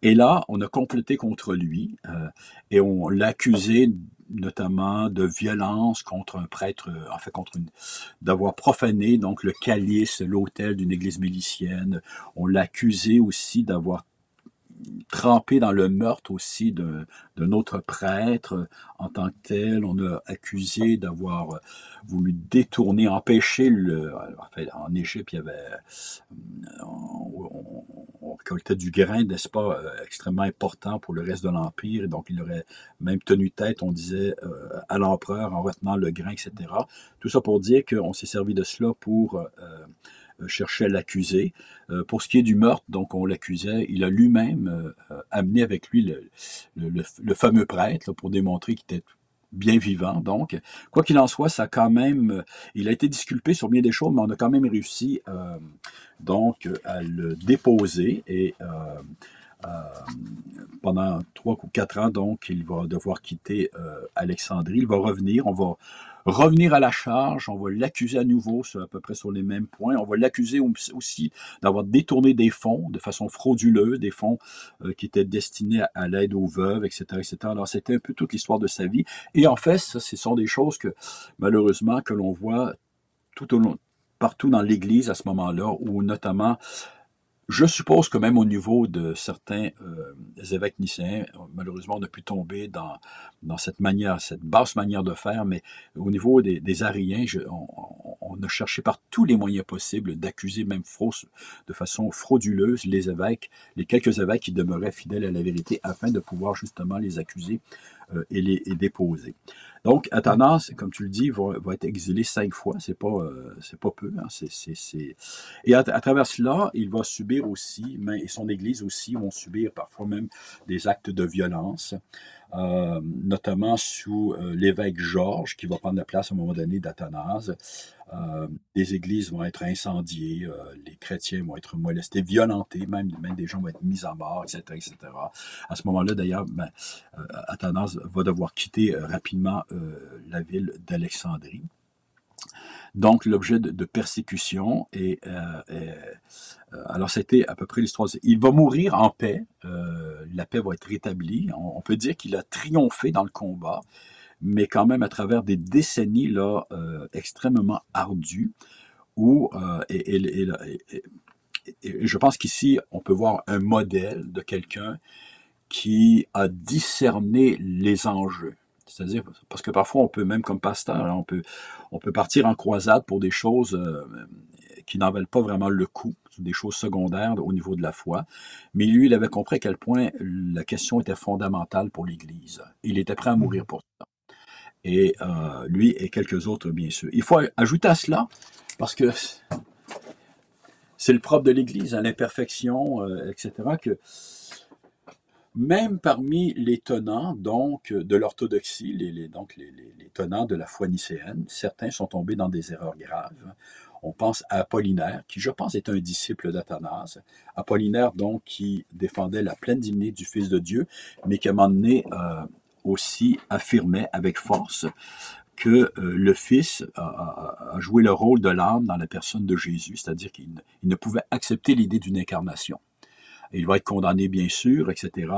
Et là, on a complété contre lui et on l'a accusé notamment de violence contre un prêtre, en fait, d'avoir profané donc le calice, l'autel d'une église milicienne. On l'a accusé aussi d'avoir trempé dans le meurtre aussi d'un autre prêtre en tant que tel. On a accusé d'avoir voulu détourner, empêcher en Égypte, il y avait on récoltait du grain, n'est-ce pas, extrêmement important pour le reste de l'Empire, et donc il aurait même tenu tête, on disait, à l'empereur en retenant le grain, etc. Tout ça pour dire qu'on s'est servi de cela pour chercher à l'accuser. Pour ce qui est du meurtre, donc on l'accusait, il a lui-même amené avec lui le fameux prêtre là, pour démontrer qu'il était bien vivant. Donc, quoi qu'il en soit, ça a quand même, il a été disculpé sur bien des choses, mais on a quand même réussi donc à le déposer et pendant 3 ou 4 ans, donc, il va devoir quitter Alexandrie. Il va revenir, on va revenir à la charge, on va l'accuser à nouveau à peu près sur les mêmes points. On va l'accuser aussi d'avoir détourné des fonds de façon frauduleuse, des fonds qui étaient destinés à l'aide aux veuves, etc., etc. Alors, c'était un peu toute l'histoire de sa vie. Et en fait, ce sont des choses que, malheureusement, que l'on voit partout dans l'Église à ce moment-là, où notamment je suppose que même au niveau de certains évêques nicéens, malheureusement, on a pu tomber dans cette basse manière de faire, mais au niveau des Ariens, on a cherché par tous les moyens possibles d'accuser, même de façon frauduleuse, les quelques évêques qui demeuraient fidèles à la vérité, afin de pouvoir justement les accuser et les déposer. Donc, Athanase, comme tu le dis, va être exilé 5 fois. C'est pas peu. Hein, Et à travers cela, il va subir aussi, et son Église aussi, vont subir parfois même des actes de violence, notamment sous l'évêque Georges, qui va prendre la place à un moment donné d'Athanase. Des églises vont être incendiées, les chrétiens vont être molestés, violentés, même des gens vont être mis à mort, etc., etc. À ce moment-là, d'ailleurs, Athanase va devoir quitter rapidement la ville d'Alexandrie. Donc, l'objet de persécution. Alors, c'était à peu près l'histoire. Il va mourir en paix. La paix va être rétablie. On peut dire qu'il a triomphé dans le combat, mais quand même à travers des décennies là, extrêmement ardues, où, et je pense qu'ici, on peut voir un modèle de quelqu'un qui a discerné les enjeux. C'est-à-dire, parce que parfois, on peut, même comme pasteur, hein, on peut partir en croisade pour des choses qui n'en valent pas vraiment le coup, des choses secondaires au niveau de la foi. Mais lui, il avait compris à quel point la question était fondamentale pour l'Église. Il était prêt à mourir pour ça. Et lui et quelques autres, bien sûr. Il faut ajouter à cela, parce que c'est le propre de l'Église, à l'imperfection, etc., que Même parmi les tenants donc de l'orthodoxie, les tenants de la foi nicéenne, certains sont tombés dans des erreurs graves. On pense à Apollinaire, qui je pense est un disciple d'Athanase. Apollinaire donc qui défendait la pleine divinité du Fils de Dieu, mais qui à un moment donné aussi affirmait avec force que le Fils a joué le rôle de l'âme dans la personne de Jésus, c'est-à-dire qu'il ne pouvait accepter l'idée d'une incarnation. Il va être condamné, bien sûr, etc.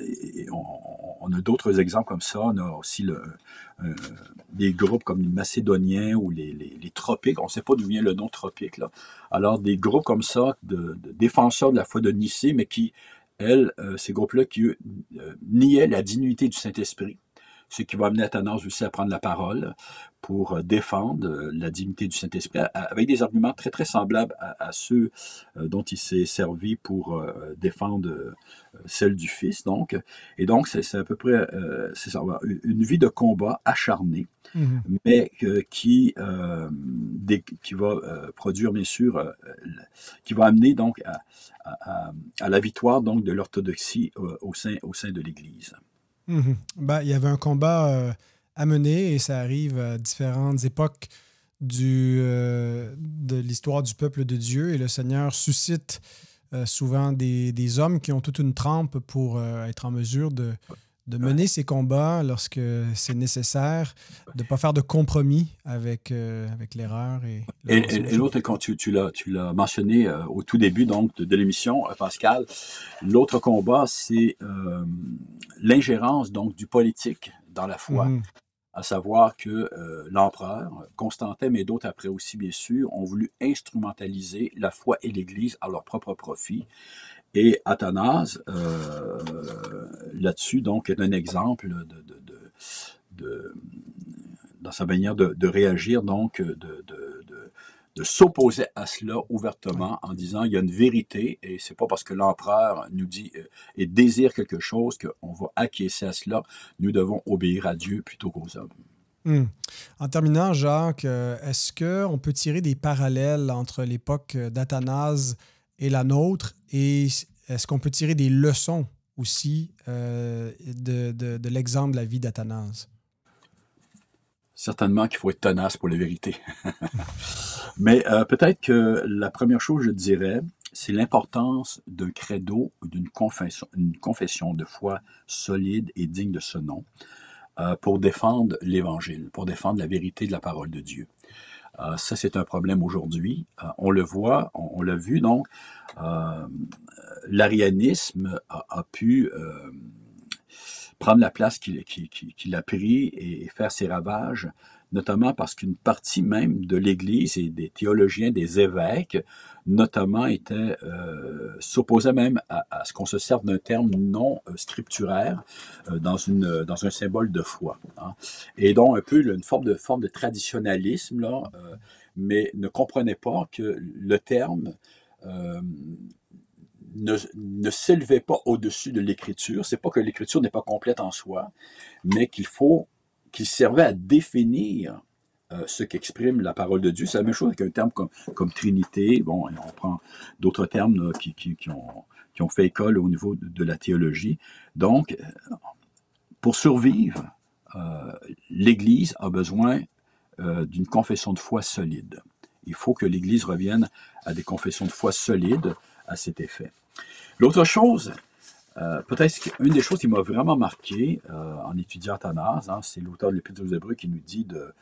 Et on a d'autres exemples comme ça. On a aussi des groupes comme les Macédoniens ou les Tropiques. On ne sait pas d'où vient le nom Tropique, là. Alors, des groupes comme ça, de défenseurs de la foi de Nicée, mais qui, ces groupes-là, qui niaient la divinité du Saint-Esprit, ce qui va amener Athanase aussi à prendre la parole pour défendre la dignité du Saint-Esprit, avec des arguments très, très semblables à ceux dont il s'est servi pour défendre celle du Fils. Donc. Et donc, c'est à peu près c'est ça, une vie de combat acharnée, mais qui va produire, bien sûr, qui va amener donc à la victoire donc, de l'orthodoxie au sein de l'Église. Ben, il y avait un combat à mener et ça arrive à différentes époques de l'histoire du peuple de Dieu et le Seigneur suscite souvent des hommes qui ont toute une trempe pour être en mesure de mener ces combats lorsque c'est nécessaire, de ne pas faire de compromis avec l'erreur. Et l'autre, quand tu l'as mentionné au tout début donc, de l'émission, Pascal, l'autre combat, c'est l'ingérence donc, du politique dans la foi. À savoir que l'empereur, Constantin, mais d'autres après aussi, bien sûr, ont voulu instrumentaliser la foi et l'Église à leur propre profit. Et Athanase, là-dessus, donc, est un exemple dans sa manière de réagir, donc, de s'opposer à cela ouvertement en disant il y a une vérité et c'est pas parce que l'empereur nous dit et désire quelque chose qu'on va acquiescer à cela. Nous devons obéir à Dieu plutôt qu'aux hommes. En terminant, Jacques, est-ce qu'on peut tirer des parallèles entre l'époque d'Athanase et la nôtre et est-ce qu'on peut tirer des leçons aussi de l'exemple de la vie d'Athanase? Certainement qu'il faut être tenace pour la vérité. Mais peut-être que la première chose, je dirais, c'est l'importance d'un credo, d'une confession de foi solide et digne de ce nom pour défendre l'Évangile, pour défendre la vérité de la parole de Dieu. Ça, c'est un problème aujourd'hui. On le voit, on l'a vu, donc, l'arianisme a pu prendre la place qu'il a pris et faire ses ravages, notamment parce qu'une partie même de l'Église et des théologiens, des évêques, notamment, s'opposaient même à ce qu'on se serve d'un terme non scripturaire dans un symbole de foi. Hein. Et donc, un peu une forme de traditionnalisme, là, mais ne comprenaient pas que le terme ne s'élevait pas au-dessus de l'Écriture. C'est pas que l'Écriture n'est pas complète en soi, mais qu'il servait à définir ce qu'exprime la parole de Dieu. C'est la même chose avec un terme comme Trinité. Bon, on prend d'autres termes là, qui ont fait école au niveau de la théologie. Donc, pour survivre, l'Église a besoin d'une confession de foi solide. Il faut que l'Église revienne à des confessions de foi solides à cet effet. L'autre chose, peut-être une des choses qui m'a vraiment marqué en étudiant Athanase, hein, c'est l'auteur de l'Épître aux Hébreux qui nous dit de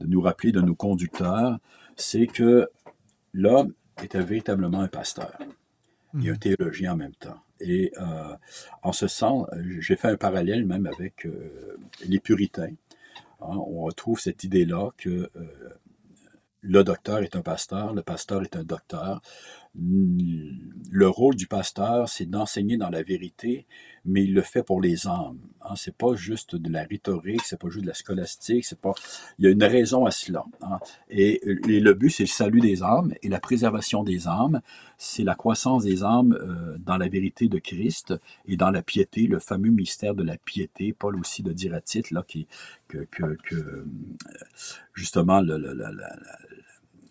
nous rappeler de nos conducteurs, c'est que l'homme était véritablement un pasteur et un théologien en même temps. Et en ce sens, j'ai fait un parallèle même avec les puritains. Hein, on retrouve cette idée-là que le docteur est un pasteur, le pasteur est un docteur. Le rôle du pasteur, c'est d'enseigner dans la vérité, mais il le fait pour les âmes. Hein, c'est pas juste de la rhétorique, c'est pas juste de la scolastique, il y a une raison à cela. Hein. Et le but, c'est le salut des âmes et la préservation des âmes. C'est la croissance des âmes dans la vérité de Christ et dans la piété, le fameux mystère de la piété. Paul aussi le dit à titre, là, que justement,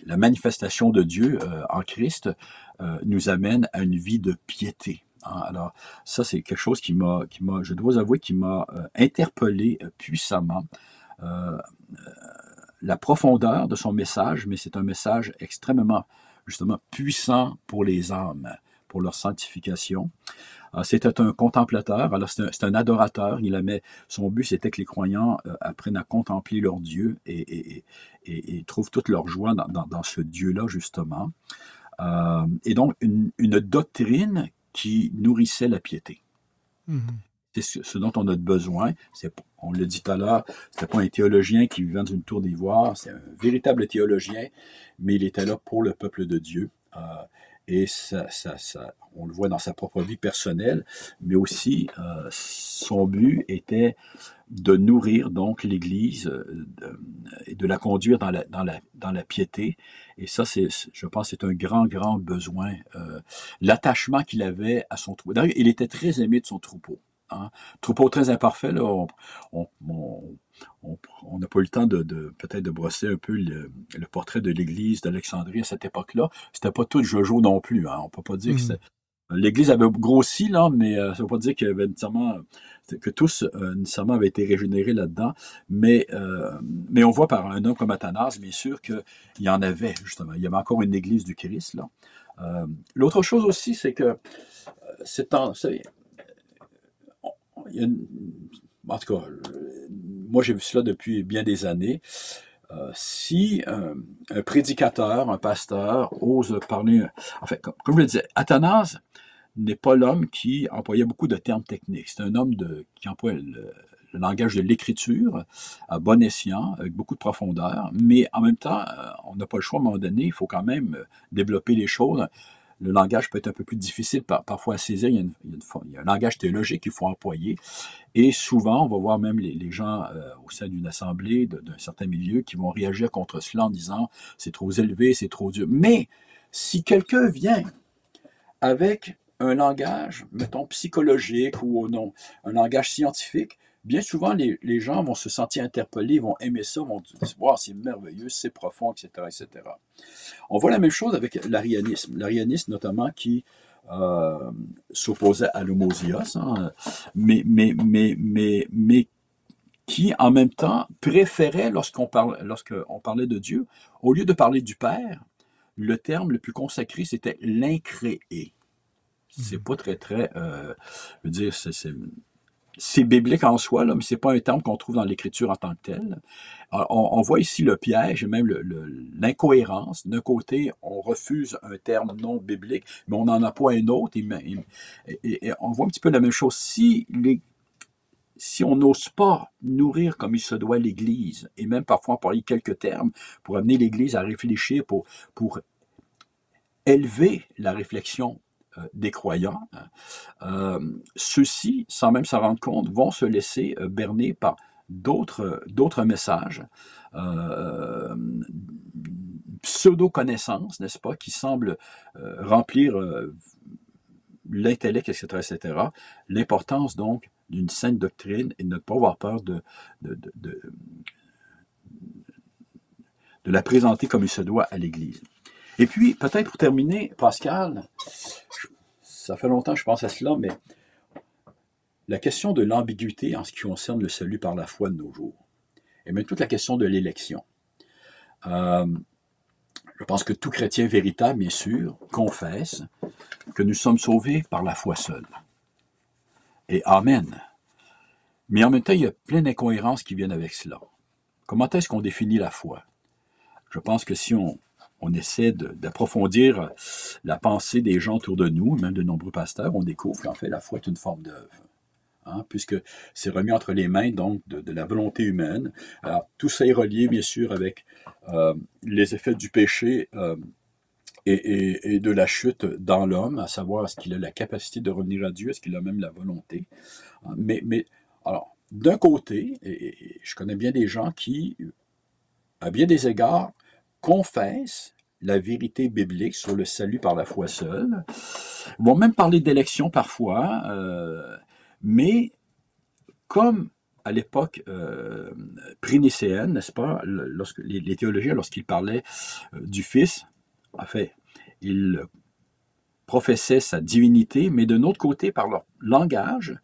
la manifestation de Dieu en Christ nous amène à une vie de piété. Hein. Alors, ça, c'est quelque chose je dois avouer, qui m'a interpellé puissamment. Euh, la profondeur de son message, mais c'est un message extrêmement, justement, puissant pour les âmes, pour leur sanctification. C'était un contemplateur, alors c'est un adorateur. Son but, c'était que les croyants apprennent à contempler leur Dieu et trouvent toute leur joie dans ce Dieu-là, justement. Et donc, une doctrine qui nourrissait la piété. Mhm. C'est ce dont on a besoin. On l'a dit tout à l'heure, c'était pas un théologien qui vivait dans une tour d'ivoire, c'est un véritable théologien, mais il était là pour le peuple de Dieu. Et on le voit dans sa propre vie personnelle, mais aussi son but était de nourrir donc l'Église et de la conduire dans la piété. Et ça, je pense, c'est un grand, grand besoin. L'attachement qu'il avait à son troupeau. D'ailleurs, il était très aimé de son troupeau. Hein. Troupeau très imparfait, là, on n'a pas eu le temps peut-être de brosser un peu le portrait de l'Église d'Alexandrie à cette époque-là. C'était pas tout Jojo non plus. Hein. On peut pas dire que c'était. L'Église avait grossi, là, mais ça ne veut pas dire qu'il y avait que tous nécessairement avaient été régénérés là-dedans. Mais on voit par un homme comme Athanase, bien sûr, qu'il y en avait, justement. Il y avait encore une Église du Christ, là. L'autre chose aussi, c'est que en tout cas, moi j'ai vu cela depuis bien des années. Si un prédicateur, un pasteur ose parler, en fait, comme je le disais, Athanase n'est pas l'homme qui employait beaucoup de termes techniques. C'est un homme qui emploie le langage de l'écriture à bon escient, avec beaucoup de profondeur, mais en même temps, on n'a pas le choix à un moment donné, il faut quand même développer les choses. Le langage peut être un peu plus difficile parfois à saisir. Il y a un langage théologique qu'il faut employer. Et souvent, on va voir même les gens au sein d'une assemblée, d'un certain milieu, qui vont réagir contre cela en disant « c'est trop élevé, c'est trop dur ». Mais si quelqu'un vient avec un langage, mettons, psychologique ou non, un langage scientifique, bien souvent, les gens vont se sentir interpellés, vont aimer ça, vont dire « wow, c'est merveilleux, c'est profond, etc., etc. » On voit la même chose avec l'arianisme. L'arianisme, notamment, qui s'opposait à l'homozios, hein, mais qui, en même temps, préférait, lorsqu'on parlait de Dieu, au lieu de parler du Père, le terme le plus consacré, c'était l'incréé. C'est pas très, très... je veux dire, c'est biblique en soi, là, mais c'est pas un terme qu'on trouve dans l'Écriture en tant que tel. Alors, on voit ici le piège et même l'incohérence. D'un côté, on refuse un terme non biblique, mais on n'en a pas un autre. Et on voit un petit peu la même chose. Si on n'ose pas nourrir comme il se doit l'Église, et même parfois employer quelques termes pour amener l'Église à réfléchir, pour élever la réflexion des croyants, ceux-ci, sans même s'en rendre compte, vont se laisser berner par d'autres messages, pseudo-connaissances, n'est-ce pas, qui semblent remplir l'intellect, etc., etc. L'importance, donc, d'une saine doctrine et de ne pas avoir peur de la présenter comme il se doit à l'Église. Et puis, peut-être pour terminer, Pascal, ça fait longtemps que je pense à cela, mais la question de l'ambiguïté en ce qui concerne le salut par la foi de nos jours, et même toute la question de l'élection. Je pense que tout chrétien véritable, bien sûr, confesse que nous sommes sauvés par la foi seule. Et Amen. Mais en même temps, il y a plein d'incohérences qui viennent avec cela. Comment est-ce qu'on définit la foi? Je pense que si on essaie d'approfondir la pensée des gens autour de nous, même de nombreux pasteurs, on découvre qu'en fait, la foi est une forme d'œuvre. Hein, puisque c'est remis entre les mains donc de la volonté humaine. Alors, tout ça est relié, bien sûr, avec les effets du péché et de la chute dans l'homme, à savoir est-ce qu'il a la capacité de revenir à Dieu, est-ce qu'il a même la volonté. Mais alors, d'un côté, et je connais bien des gens qui, à bien des égards, confessent la vérité biblique sur le salut par la foi seule, vont même parler d'élection parfois, mais comme à l'époque prénicéenne, n'est-ce pas, lorsque les théologiens, lorsqu'ils parlaient du Fils, en fait, ils professaient sa divinité, mais d'un autre côté, par leur langage,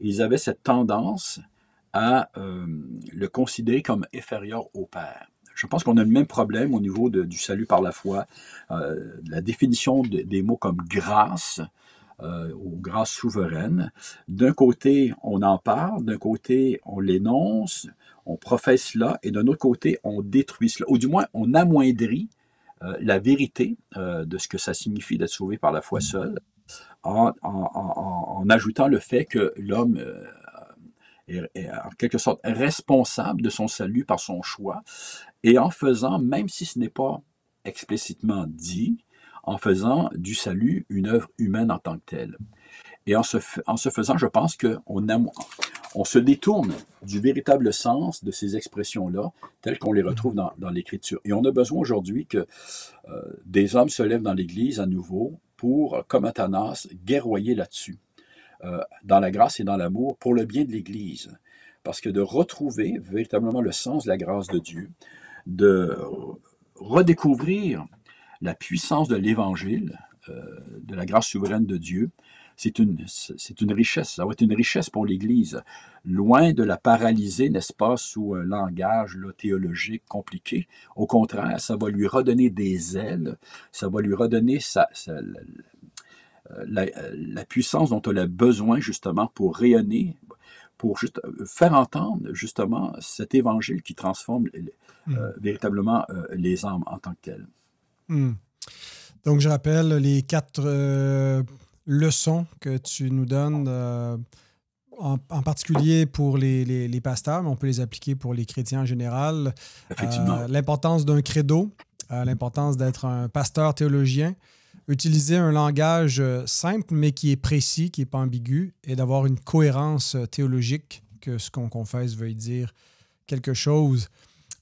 ils avaient cette tendance à le considérer comme inférieur au Père. Je pense qu'on a le même problème au niveau du salut par la foi. La définition des mots comme grâce ou grâce souveraine. D'un côté, on en parle, d'un côté, on l'énonce, on professe cela, et d'un autre côté, on détruit cela, ou du moins, on amoindrit la vérité de ce que ça signifie d'être sauvé par la foi seule, en ajoutant le fait que l'homme est en quelque sorte responsable de son salut par son choix, et en faisant, même si ce n'est pas explicitement dit, en faisant du salut une œuvre humaine en tant que telle. Et en ce faisant, je pense qu'on se détourne du véritable sens de ces expressions-là, telles qu'on les retrouve dans l'Écriture. Et on a besoin aujourd'hui que des hommes se lèvent dans l'Église à nouveau pour, comme Athanas, guerroyer là-dessus, dans la grâce et dans l'amour, pour le bien de l'Église. Parce que de retrouver véritablement le sens de la grâce de Dieu, de redécouvrir la puissance de l'Évangile, de la grâce souveraine de Dieu, c'est une richesse. Ça va être une richesse pour l'Église. Loin de la paralyser, n'est-ce pas, sous un langage là, théologique compliqué. Au contraire, ça va lui redonner des ailes, ça va lui redonner la puissance dont elle a besoin justement pour rayonner, pour faire entendre justement cet évangile qui transforme véritablement les âmes en tant que telles. Donc, je rappelle les 4 leçons que tu nous donnes, en particulier pour les pasteurs, mais on peut les appliquer pour les chrétiens en général. Effectivement. L'importance d'un credo, l'importance d'être un pasteur théologien, utiliser un langage simple, mais qui est précis, qui n'est pas ambigu, et d'avoir une cohérence théologique, que ce qu'on confesse veuille dire quelque chose.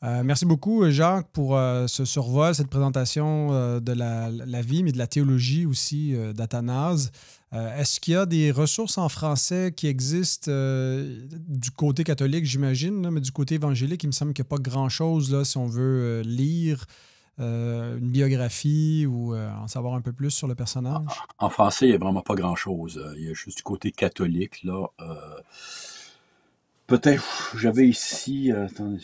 Merci beaucoup, Jacques, pour ce survol, cette présentation de la vie, mais de la théologie aussi d'Athanase. Est-ce qu'il y a des ressources en français qui existent du côté catholique, j'imagine, là, mais du côté évangélique, il me semble qu'il n'y a pas grand-chose là, si on veut lire une biographie ou en savoir un peu plus sur le personnage? En français, il n'y a vraiment pas grand-chose. Il y a juste du côté catholique. Là. Peut-être, j'avais ici... attendez.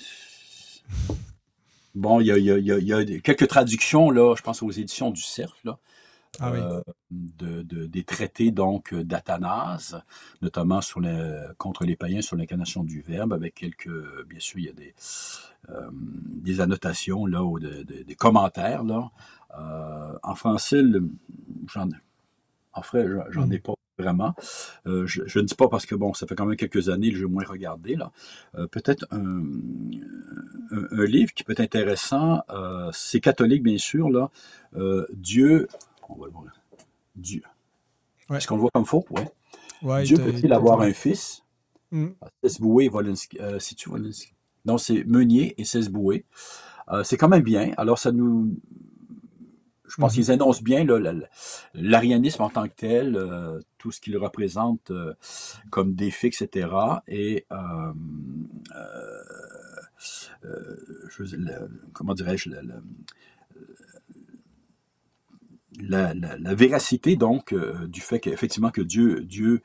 Bon, il y a quelques traductions, là, je pense aux éditions du Cercle, là, oui. des traités donc d'Athanase, notamment contre les païens sur l'incarnation du Verbe, avec bien sûr, il y a des annotations là, ou des commentaires. Là. En français, j'en ai pas vraiment. Je ne dis pas parce que, bon, ça fait quand même quelques années que j'ai moins regardé. Là. Peut-être un livre qui peut être intéressant, c'est catholique, bien sûr. Là. Dieu... On va le voir. Dieu. Ouais. Est-ce qu'on le voit comme faux? Oui. Ouais, Dieu peut-il avoir un fils? Cesboué, Wolinski. C'est-tu Wolinski? Non, c'est Meunier et Cesboué. C'est quand même bien. Alors, ça nous... Je pense qu'ils énoncent bien l'arianisme en tant que tel, tout ce qu'il représente comme défi, etc. Et comment dirais-je, la véracité donc du fait qu'effectivement que Dieu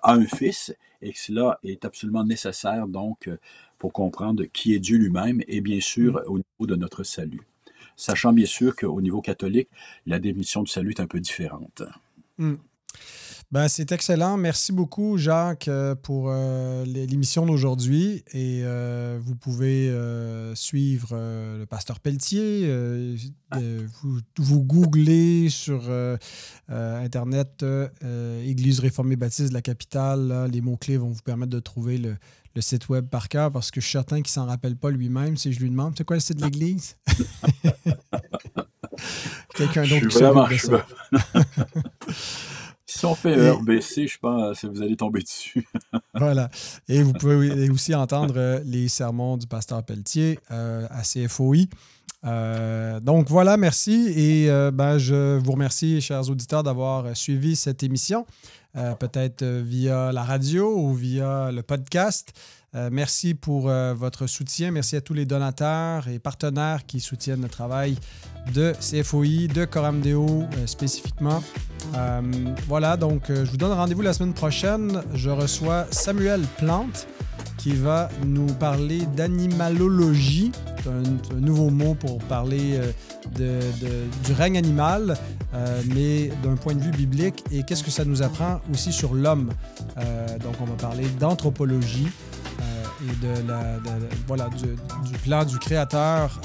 a un fils et que cela est absolument nécessaire donc pour comprendre qui est Dieu lui-même et bien sûr au niveau de notre salut. Sachant bien sûr qu'au niveau catholique, la définition du salut est un peu différente. Ben, c'est excellent. Merci beaucoup, Jacques, pour l'émission d'aujourd'hui. Et vous pouvez suivre le pasteur Pelletier. Vous googlez sur Internet Église réformée baptiste de la capitale. Là, les mots-clés vont vous permettre de trouver le site web par cœur parce que je suis certain qu'il ne s'en rappelle pas lui-même si je lui demande. C'est quoi le site de l'Église? Quelqu'un d'autre qui s'occupe de ça. Si on fait RBC, je pense que vous allez tomber dessus. Voilà. Et vous pouvez aussi entendre les sermons du pasteur Pelletier à CFOI. Donc voilà, merci. Et je vous remercie, chers auditeurs, d'avoir suivi cette émission. peut-être via la radio ou via le podcast. Merci pour votre soutien. Merci à tous les donateurs et partenaires qui soutiennent le travail de CFOI, de Coram Deo spécifiquement. Voilà, donc je vous donne rendez-vous la semaine prochaine. Je reçois Samuel Plante qui va nous parler d'animalologie. C'est un nouveau mot pour parler du règne animal, mais d'un point de vue biblique. Et qu'est-ce que ça nous apprend aussi sur l'homme? Donc, on va parler d'anthropologie et voilà, du plan du Créateur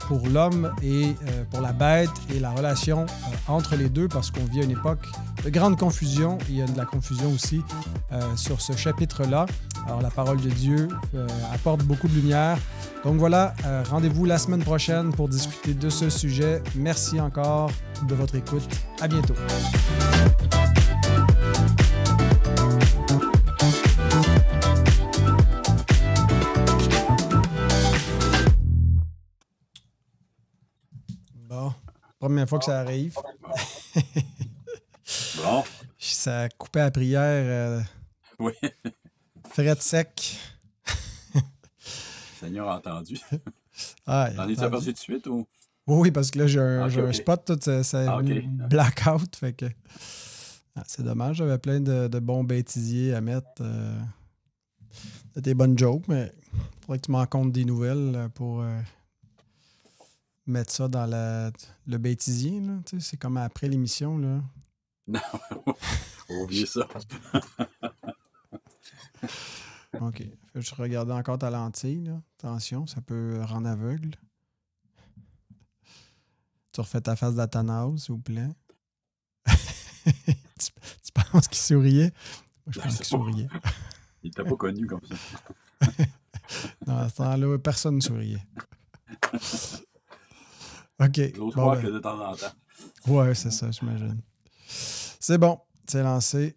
pour l'homme et pour la bête et la relation entre les deux, parce qu'on vit à une époque de grande confusion. Il y a de la confusion aussi sur ce chapitre-là. Alors, la parole de Dieu apporte beaucoup de lumière. Donc voilà, rendez-vous la semaine prochaine pour discuter de ce sujet. Merci encore de votre écoute. À bientôt. Bon, première fois que ça arrive. Bon. Ça a coupé la prière. Oui. Frette sec. Le Seigneur a entendu. T'en es-tu aperçu tout de suite ou? Oui, parce que là, j'ai un spot, tout ça Okay. blackout. Fait que c'est dommage, j'avais plein de bons bêtisiers à mettre. C'était des bonnes jokes, mais il faudrait que tu m'en comptes des nouvelles pour mettre ça dans le bêtisier. Là. Tu sais, c'est comme après l'émission. Là. Non, oubliez ça. OK. Je regardais encore ta lentille. Là. Attention, ça peut rendre aveugle. Tu refais ta face d'Athanase, s'il vous plaît. tu penses qu'il souriait? Moi, je pense qu'il souriait. Il t'a pas connu comme ça. Non, à ce temps-là, personne ne souriait. OK. J'ose croire que de temps en temps. Ouais, c'est ça, j'imagine. C'est bon, c'est lancé.